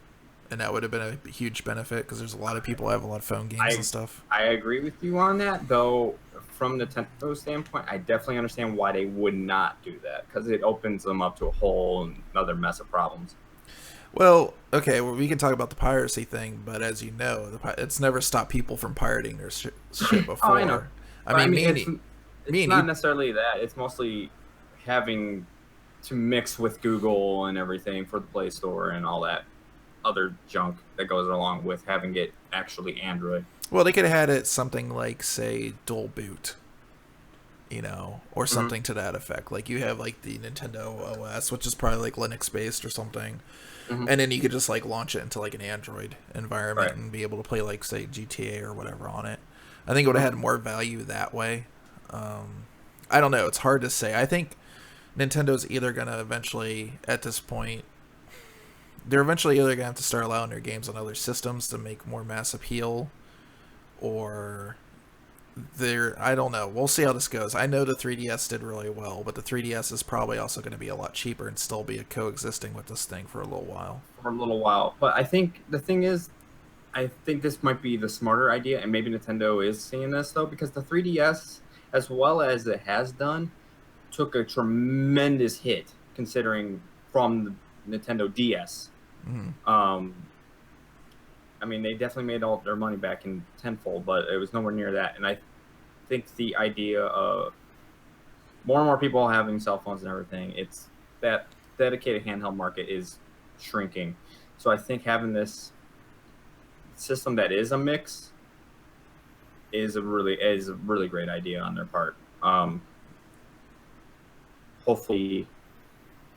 and that would have been a huge benefit because there's a lot of people who have a lot of phone games and stuff. I agree with you on that, though. From the Nintendo standpoint, I definitely understand why they would not do that, because it opens them up to a whole another mess of problems. Well, okay, we can talk about the piracy thing, but as you know, it's never stopped people from pirating their shit before. I know. I mean, it's not you... necessarily that. It's mostly having to mix with Google and everything for the Play Store and all that other junk that goes along with having it actually Android. Well, they could have had it something like, say, dual boot, you know, or something to that effect. Like you have like the Nintendo OS, which is probably like Linux based or something. Mm-hmm. And then you could just like launch it into like an Android environment and be able to play like say GTA or whatever on it. I think it would have had more value that way. I don't know. It's hard to say. I think Nintendo's either going to eventually, at this point, they're eventually either going to have to start allowing their games on other systems to make more mass appeal, or I don't know. We'll see how this goes. I know the 3DS did really well, but the 3DS is probably also going to be a lot cheaper and still be coexisting with this thing for a little while. But I think the thing is, I think this might be the smarter idea, and maybe Nintendo is seeing this, though, because the 3DS, as well as it has done, took a tremendous hit, considering from the Nintendo DS. Mm-hmm. I mean, they definitely made all their money back in tenfold, but it was nowhere near that. And I think the idea of more and more people having cell phones and everything, it's that dedicated handheld market is shrinking. So I think having this system that is a mix is a really great idea on their part. Hopefully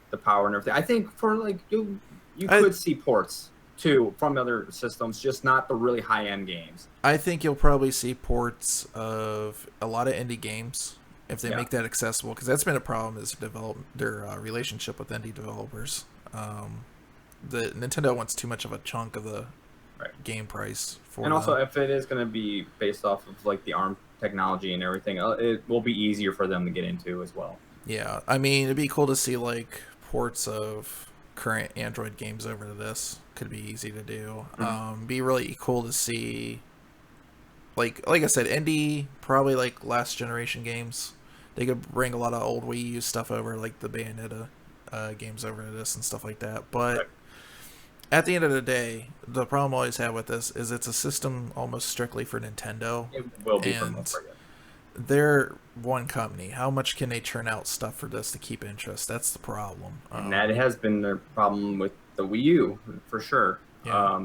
the power and everything. I think for like you could see ports too from other systems, just not the really high end games. I think you'll probably see ports of a lot of indie games if they make that accessible, because that's been a problem, is their relationship with indie developers. The Nintendo wants too much of a chunk of the game price for and also if it is going to be based off of like the ARM technology and everything, it will be easier for them to get into as well. Yeah, I mean, it'd be cool to see like ports of current Android games over to this. Could be easy to do. Be really cool to see, like I said, indie, probably like last generation games. They could bring a lot of old Wii U stuff over, like the Bayonetta games over to this and stuff like that. But at the end of the day, the problem I always have with this is it's a system almost strictly for Nintendo. It will be for most part. They're one company. How much can they churn out stuff for this to keep interest? That's the problem. And that has been their problem with the Wii U, for sure. Yeah.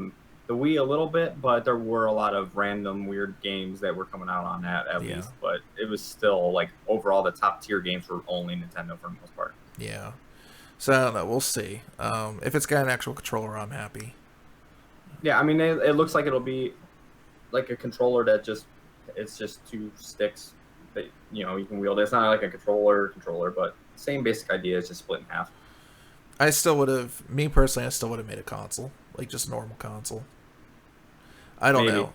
The Wii a little bit, but there were a lot of random weird games that were coming out on that at least. But it was still, like, overall the top tier games were only Nintendo for the most part. Yeah. So, I don't know. We'll see. If it's got an actual controller, I'm happy. Yeah, I mean, it looks like it'll be like a controller that it's just two sticks that, you know, you can wield. It's not like a controller, but same basic idea, it's just split in half. I still would have made a console, like just normal console. I don't know.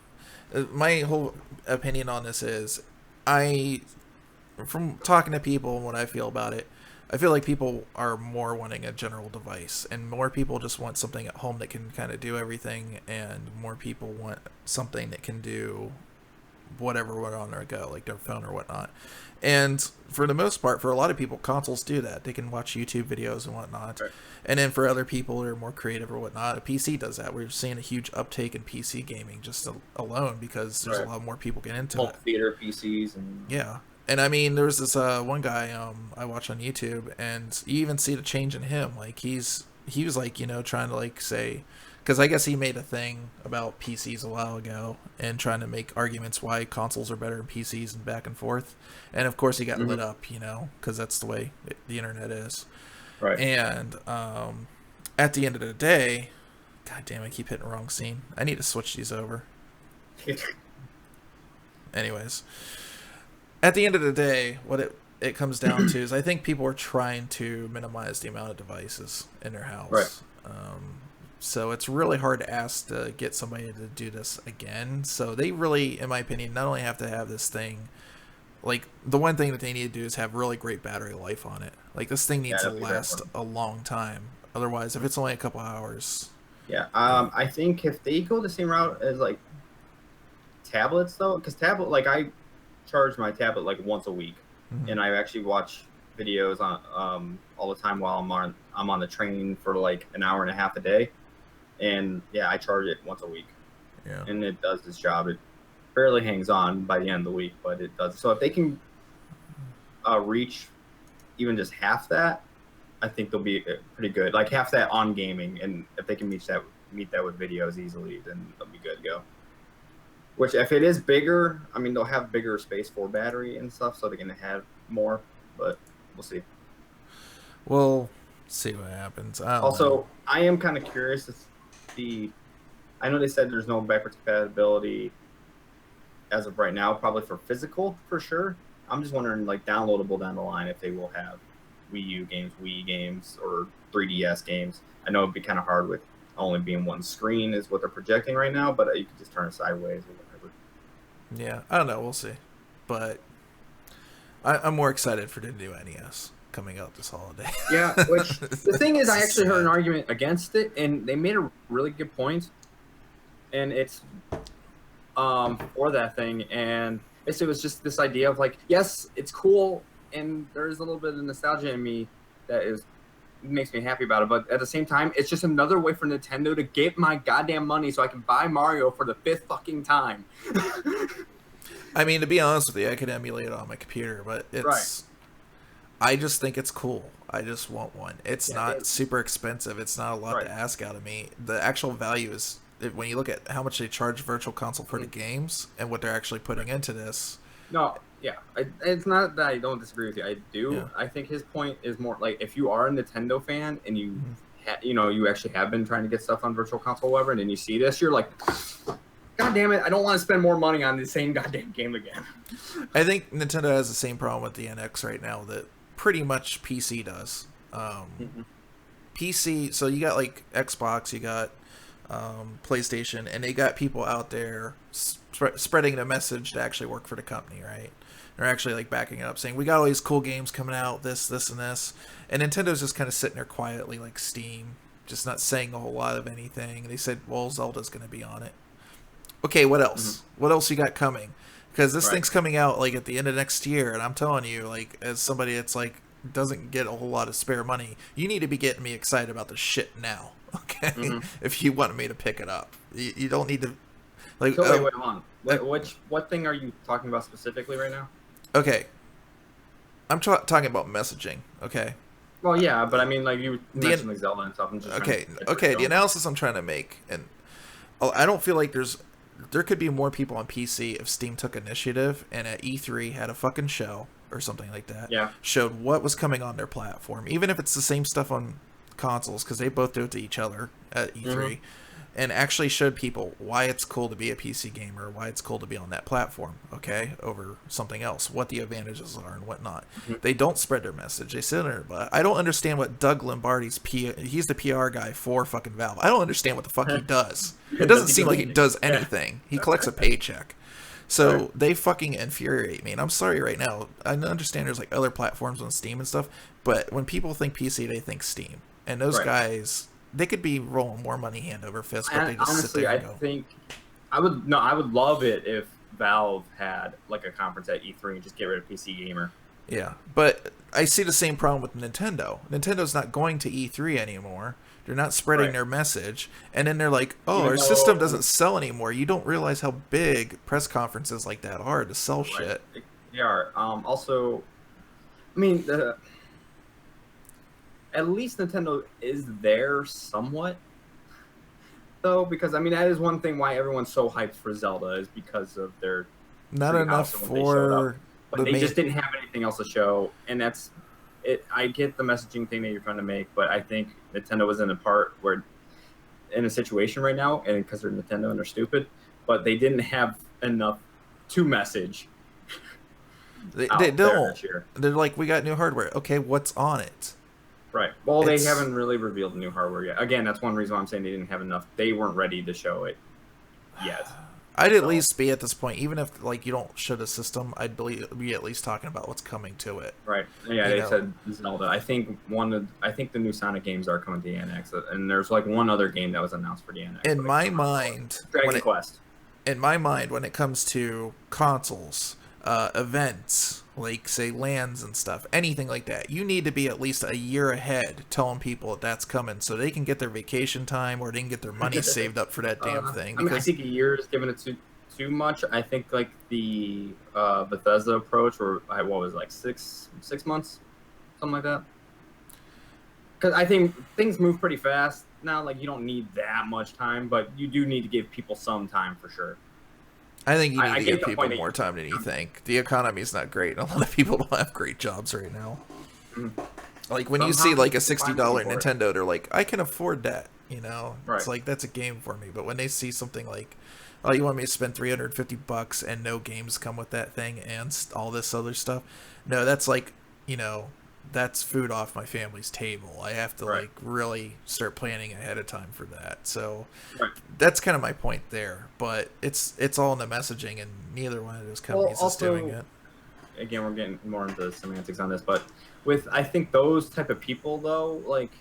My whole opinion on this is, from talking to people and what I feel about it, I feel like people are more wanting a general device, and more people just want something at home that can kind of do everything, and more people want something that can do whatever went on their go, like their phone or whatnot. And for the most part, for a lot of people, consoles do that. They can watch YouTube videos and whatnot. Right. And then for other people who are more creative or whatnot, a PC does that. We're seeing a huge uptake in PC gaming just alone because there's a lot more people getting into it. Theater PCs and And I mean, there's this one guy I watch on YouTube, and you even see the change in him. Like he was like, you know, trying to like say, because I guess he made a thing about PCs a while ago and trying to make arguments why consoles are better than PCs and back and forth. And of course he got lit up, you know, because that's the way the internet is. Right. And at the end of the day, god damn, I keep hitting the wrong scene. I need to switch these over. Anyways, at the end of the day, what it comes down to is I think people are trying to minimize the amount of devices in their house. Right. So it's really hard to ask to get somebody to do this again. So they really, in my opinion, not only have to have this thing, like the one thing that they need to do is have really great battery life on it. Like this thing needs to last a long time. Otherwise, if it's only a couple hours. Yeah. I think if they go the same route as like tablets though, because like I charge my tablet like once a week, and I actually watch videos on all the time while I'm on the train for like an hour and a half a day. And yeah, I charge it once a week. Yeah. And it does its job. It barely hangs on by the end of the week, but it does. So if they can reach even just half that, I think they'll be pretty good. Like half that on gaming, and if they can meet that with videos easily, then they'll be good to go. Which if it is bigger, I mean, they'll have bigger space for battery and stuff, so they can have more, but we'll see. We'll see what happens. I am kind of curious. I know they said there's no backwards compatibility as of right now, probably for physical for sure. I'm just wondering, like, downloadable down the line, if they will have Wii U games, Wii games, or 3DS games. I know it'd be kind of hard with only being one screen is what they're projecting right now, but you could just turn it sideways or whatever. Yeah, I don't know. We'll see. But I'm more excited for the new NES coming out this holiday. Yeah, which the thing is, I actually heard an argument against it, and they made a really good point. And it's for that thing, and it was just this idea of like, yes, it's cool, and there's a little bit of nostalgia in me that makes me happy about it, but at the same time, it's just another way for Nintendo to get my goddamn money so I can buy Mario for the 5th fucking time. I mean, to be honest with you, I could emulate it on my computer, but it's... Right. I just think it's cool. I just want one. It's Yeah, not super expensive. It's not a lot right. to ask out of me. The actual value is when you look at how much they charge Virtual Console for the games and what they're actually putting into this. No, yeah, it's not that I don't disagree with you. I do. Yeah. I think his point is more like if you are a Nintendo fan and you, you actually have been trying to get stuff on Virtual Console, or whatever, and then you see this, you're like, God damn it! I don't want to spend more money on the same goddamn game again. I think Nintendo has the same problem with the NX right now that pretty much PC does. PC, so you got like Xbox, you got PlayStation, and they got people out there spreading the message to actually work for the company, right? They're actually like backing it up, saying we got all these cool games coming out, this, and this, and Nintendo's just kind of sitting there quietly, like Steam, just not saying a whole lot of anything. They said, well, Zelda's going to be on it. Okay, what else? What else you got coming? Because this thing's coming out like at the end of next year, and I'm telling you, like as somebody that's like doesn't get a whole lot of spare money, you need to be getting me excited about this shit now. Okay, if you want me to pick it up, you don't need to. Like, so wait, hold on. What thing are you talking about specifically right now? Okay, I'm talking about messaging. Okay. Well, yeah, but I mean, like you mentioned like Zelda and stuff. I'm just okay. The analysis I'm trying to make, and I don't feel like there could be more people on PC if Steam took initiative and at E3 had a fucking show or something like that. Yeah. Showed what was coming on their platform, even if it's the same stuff on consoles, because they both do it to each other at E3, and actually showed people why it's cool to be a PC gamer, why it's cool to be on that platform, okay, over something else, what the advantages are and whatnot. They don't spread their message. They sit there, but I don't understand what Doug Lombardi's he's the PR guy for fucking Valve. I don't understand what the fuck he does. It doesn't seem like he does anything. He collects a paycheck. So they fucking infuriate me. And I'm sorry right now. I understand there's like other platforms on Steam and stuff, but when people think PC, they think Steam. And those guys, they could be rolling more money hand over fist, but they just honestly, sit there and go. I think I would love it if Valve had like a conference at E3 and just get rid of PC Gamer. Yeah, but I see the same problem with Nintendo. Nintendo's not going to E3 anymore. They're not spreading their message. And then they're like, oh, our system doesn't sell anymore. You don't realize how big press conferences like that are to sell shit. They are. Also, I mean, at least Nintendo is there somewhat, though, because I mean that is one thing why everyone's so hyped for Zelda is because of their not enough for but they just didn't have anything else to show, and that's it. I get the messaging thing that you're trying to make, but I think Nintendo was in a situation right now, and because they're Nintendo and they're stupid, but they didn't have enough to message. They don't. They're like, we got new hardware. Okay, what's on it? Right. Well, they haven't really revealed the new hardware yet. Again, that's one reason why I'm saying they didn't have enough. They weren't ready to show it yet. I'd at least be at this point, even if like you don't show the system, I'd be at least talking about what's coming to it. Right. Yeah, they said Zelda. I think the new Sonic games are coming to the NX, and there's like one other game that was announced for the NX. In my mind, Dragon Quest. In my mind, when it comes to consoles, events like say LANs and stuff, anything like that, you need to be at least a year ahead telling people that's coming so they can get their vacation time or they can get their money saved up for that damn thing. I mean, I think a year is giving it too much. I think like the Bethesda approach, or what was it, like six months, something like that. Because I think things move pretty fast now. Like you don't need that much time, but you do need to give people some time for sure. I think you need to give people more time than you think. The economy's not great. A lot of people don't have great jobs right now. Like when you see like a $60 Nintendo, they're like, I can afford that. You know, it's like that's a game for me. But when they see something like, oh, you want me to spend $350 and no games come with that thing and all this other stuff? No, that's like, you know, that's food off my family's table. I have to like really start planning ahead of time for that. So that's kind of my point there. But it's all in the messaging, and neither one of those companies is doing it. Again, we're getting more into semantics on this, but with I think those type of people though, like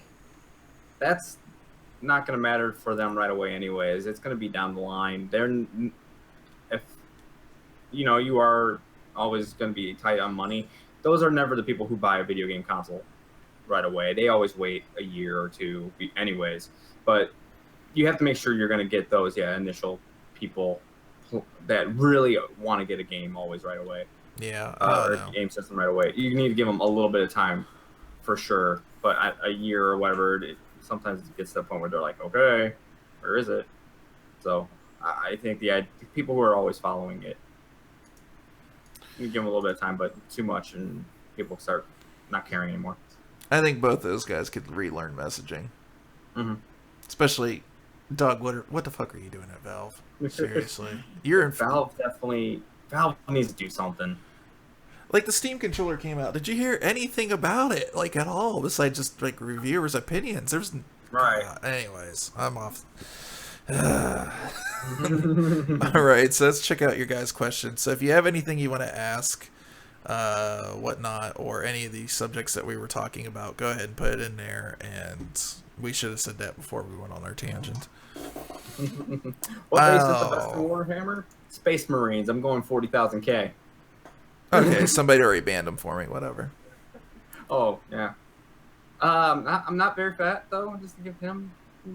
that's not going to matter for them right away anyways. It's going to be down the line. If you are always going to be tight on money, those are never the people who buy a video game console right away. They always wait a year or two anyways. But you have to make sure you're going to get those initial people that really want to get a game always right away. Yeah, or the game system right away. You need to give them a little bit of time, for sure. But a year or whatever, sometimes it gets to the point where they're like, okay, where is it? So I think the people who are always following it, you give them a little bit of time, but too much, and people start not caring anymore. I think both those guys could relearn messaging. Mm-hmm. Especially, Doug, what the fuck are you doing at Valve? Seriously. You're in Valve needs to do something. Like, the Steam controller came out. Did you hear anything about it, like, at all, besides just, like, reviewers' opinions? There's... Right. Anyways, I'm off. Alright, so let's check out your guys' questions. So if you have anything you want to ask, whatnot, or any of these subjects that we were talking about, go ahead and put it in there, and we should have said that before we went on our tangent. What base is the best in Warhammer? Space Marines. I'm going 40,000K. Okay, somebody already banned them for me. Whatever. Oh, yeah. I'm not very fat, though, just to give him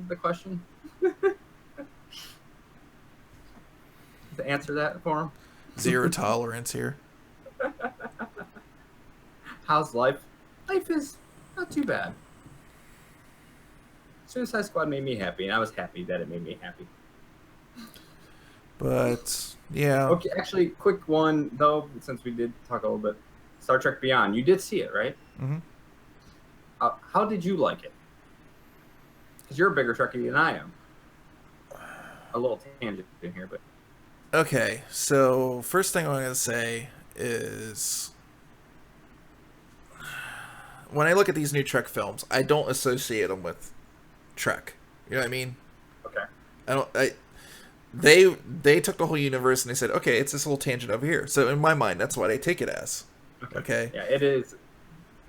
the question. To answer that for him. Zero tolerance here. How's life? Life is not too bad. Suicide Squad made me happy, and I was happy that it made me happy. But, yeah. Okay, actually, quick one, though, since we did talk a little bit. Star Trek Beyond. You did see it, right? Mm-hmm. How did you like it? Because you're a bigger Trekkie than I am. A little tangent in here, but... Okay, so first thing I'm going to say is... when I look at these new Trek films, I don't associate them with Trek. You know what I mean? Okay. They took the whole universe and they said, okay, it's this little tangent over here. So in my mind, that's what I take it as. Okay. Yeah, it is.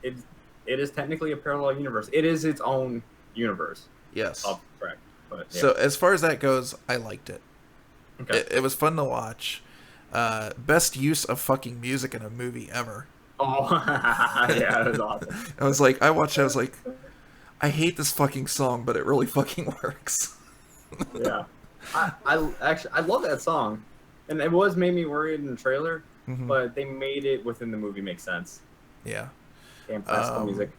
It is technically a parallel universe. It is its own universe. Yes. Of Trek. But, yeah. So as far as that goes, I liked it. Okay. It was fun to watch. Best use of fucking music in a movie ever. Oh, yeah, that was awesome. I watched it, I was like, I hate this fucking song, but it really fucking works. Yeah. I love that song. And it was made me worried in the trailer, but they made it within the movie make sense. Yeah. Damn classical music.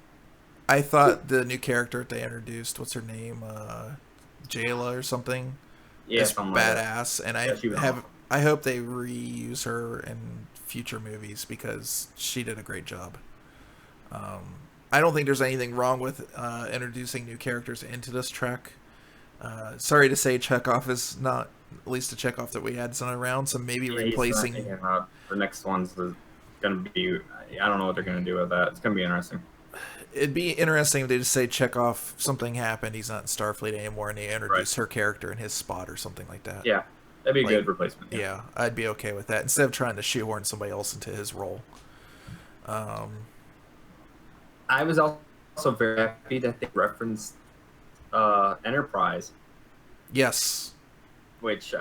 I thought the new character they introduced, what's her name? Jayla or something? Yeah, is badass. Like, and I hope they reuse her in future movies because she did a great job. I don't think there's anything wrong with introducing new characters into this Trek. Sorry to say, Chekhov is not at least the Chekhov that we had is not around, so maybe replacing. The next one's going to be. I don't know what they're going to do with that. It's going to be interesting. It'd be interesting if they just say Chekhov, something happened, he's not in Starfleet anymore, and they introduce her character in his spot or something like that. Yeah, that'd be a good replacement. Yeah, I'd be okay with that instead of trying to shoehorn somebody else into his role. I was also very happy that they referenced Enterprise. Yes. Which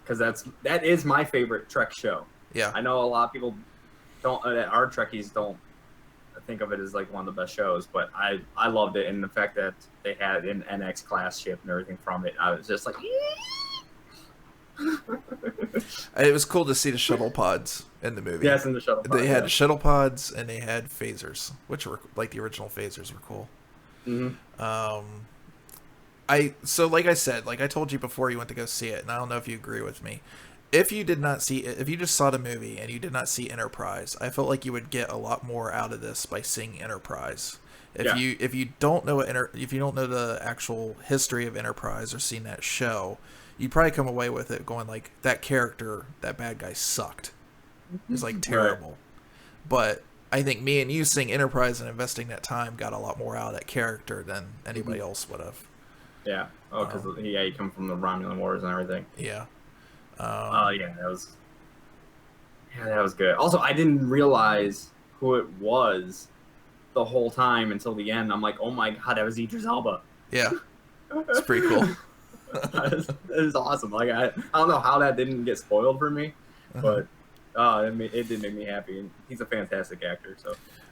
because that is my favorite Trek show. Yeah. I know a lot of people don't. Our Trekkies don't think of it as like one of the best shows, but I loved it, and the fact that they had an NX class ship and everything from it, I was just like. It was cool to see the shuttle pods in the movie. Yes, in the shuttle pods. They had shuttle pods and they had phasers, which were like the original phasers were cool. Mm-hmm. So like I said, like I told you before you went to go see it, and I don't know if you agree with me. If you did not see it, if you just saw the movie and you did not see Enterprise, I felt like you would get a lot more out of this by seeing Enterprise. If you don't know if you don't know the actual history of Enterprise or seen that show, you'd probably come away with it going like, that character, that bad guy sucked. It's like terrible. Right. But I think me and you seeing Enterprise and investing that time got a lot more out of that character than anybody else would have. Yeah. Oh, because you come from the Romulan Wars and everything. Yeah. Yeah, that was good. Also, I didn't realize who it was the whole time until the end. I'm like, oh my god, that was Idris Elba. Yeah. It's pretty cool. It was awesome. Like I don't know how that didn't get spoiled for me, but it did make me happy. And he's a fantastic actor.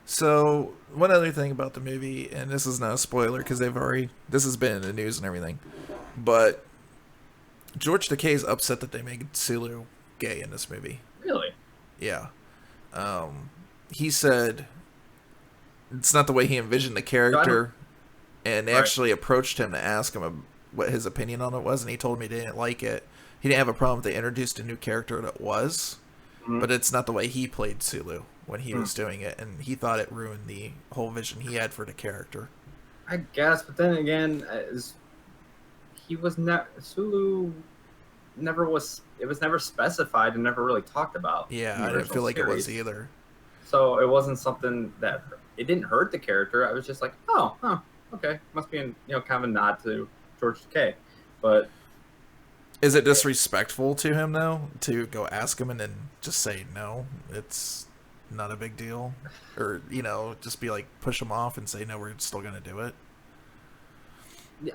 So one other thing about the movie, and this is not a spoiler because this has been in the news and everything, but George Takei is upset that they made Sulu gay in this movie. Really? Yeah. he said it's not the way he envisioned the character, and they actually approached him to ask him what his opinion on it was, and he told me he didn't like it. He didn't have a problem if they introduced a new character that was, but it's not the way he played Sulu when he was doing it, and he thought it ruined the whole vision he had for the character. I guess, but then again, Sulu never was. It was never specified and never really talked about. Yeah, I didn't feel like it was either. So it wasn't something that it didn't hurt the character. I was just like, oh, okay, must be kind of a nod to George Takei, but. Is it disrespectful to him, though, to go ask him and then just say no? It's not a big deal? Or, just be like, push him off and say, no, we're still going to do it?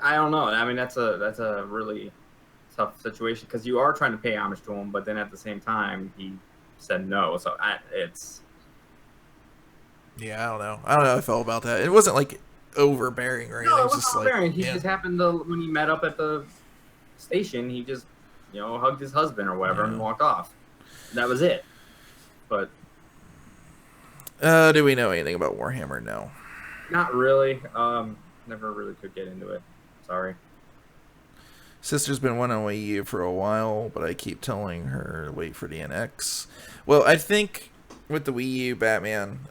I don't know. I mean, that's a really tough situation because you are trying to pay homage to him, but then at the same time, he said no. So it's... Yeah, I don't know. I don't know how I felt about that. It wasn't, like, overbearing or anything. No, it wasn't overbearing. He just happened to, when he met up at the station, he just hugged his husband or whatever and walked off. That was it. But do we know anything about Warhammer? No, not really. Never really could get into it. Sorry. Sister's been wanting a Wii U for a while, but I keep telling her to wait for the NX. Well, I think with the Wii U Batman,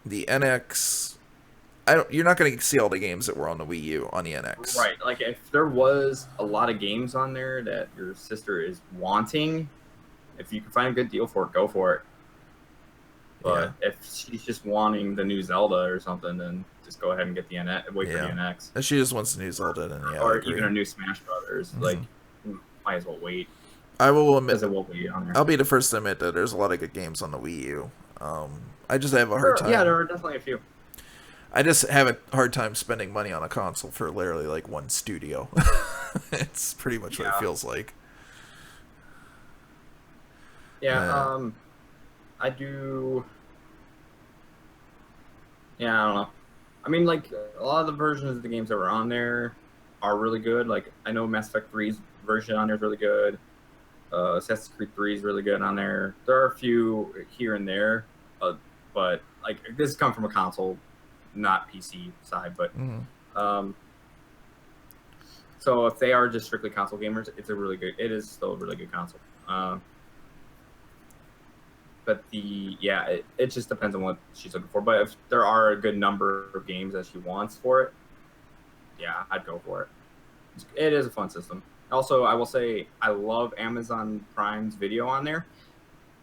the NX, you're not going to see all the games that were on the Wii U on the NX. Right. Like, if there was a lot of games on there that your sister is wanting, if you can find a good deal for it, go for it. But if she's just wanting the new Zelda or something, then just go ahead and get the NX. Wait for the NX. If she just wants the new Zelda, then or even a new Smash Brothers. Like, might as well wait. I will admit, because it will be on there. I'll be the first to admit that there's a lot of good games on the Wii U. I just have a hard time. Yeah, there are definitely a few. I just have a hard time spending money on a console for literally like one studio. It's pretty much what it feels like. Yeah, I do. Yeah, I don't know. I mean, like, a lot of the versions of the games that were on there are really good. Like, I know Mass Effect 3's version on there is really good. Assassin's Creed 3 is really good on there. There are a few here and there, but like, this has come from a console, not PC side, but so if they are just strictly console gamers, it is still a really good console. But it just depends on what she's looking for. But if there are a good number of games that she wants for it, yeah, I'd go for it. It is a fun system. Also, I will say I love Amazon Prime's video on there.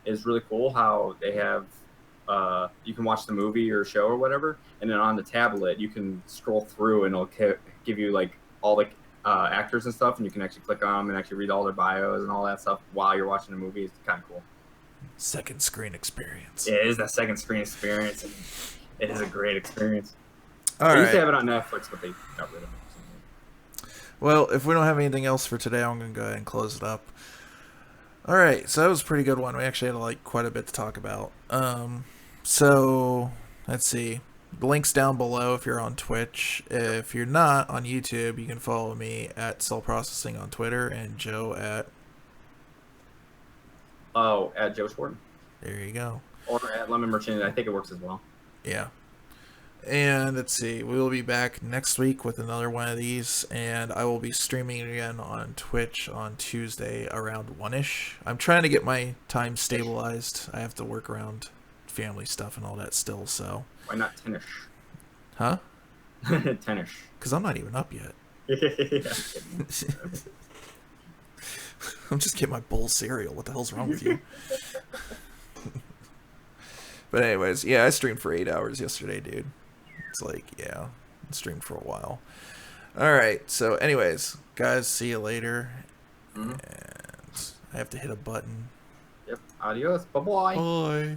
It's really cool how they have you can watch the movie or show or whatever, and then on the tablet you can scroll through and it'll give you like all the actors and stuff, and you can actually click on them and actually read all their bios and all that stuff while you're watching the movie. It's kind of cool. Second screen experience. It is that second screen experience, and it is a great experience. I used to have it on Netflix, but they got rid of it. Well, if we don't have anything else for today, I'm going to go ahead and close it up. All right, so that was a pretty good one. We actually had quite a bit to talk about. So let's see. The link's down below if you're on Twitch. If you're not on YouTube, you can follow me at Cell Processing on Twitter and Joe at... at Joe Schwarten. There you go. Or at Lemon Merchant. I think it works as well. Yeah. And let's see. We will be back next week with another one of these. And I will be streaming again on Twitch on Tuesday around 1-ish. I'm trying to get my time stabilized. I have to work around family stuff and all that still, so... Why not 10-ish? Huh? 10-ish. Because I'm not even up yet. I'm just getting my bowl cereal. What the hell's wrong with you? But anyways, yeah, I streamed for 8 hours yesterday, dude. It's I streamed for a while. Alright, so anyways, guys, see you later. And I have to hit a button. Yep, adios, bye-bye. Bye.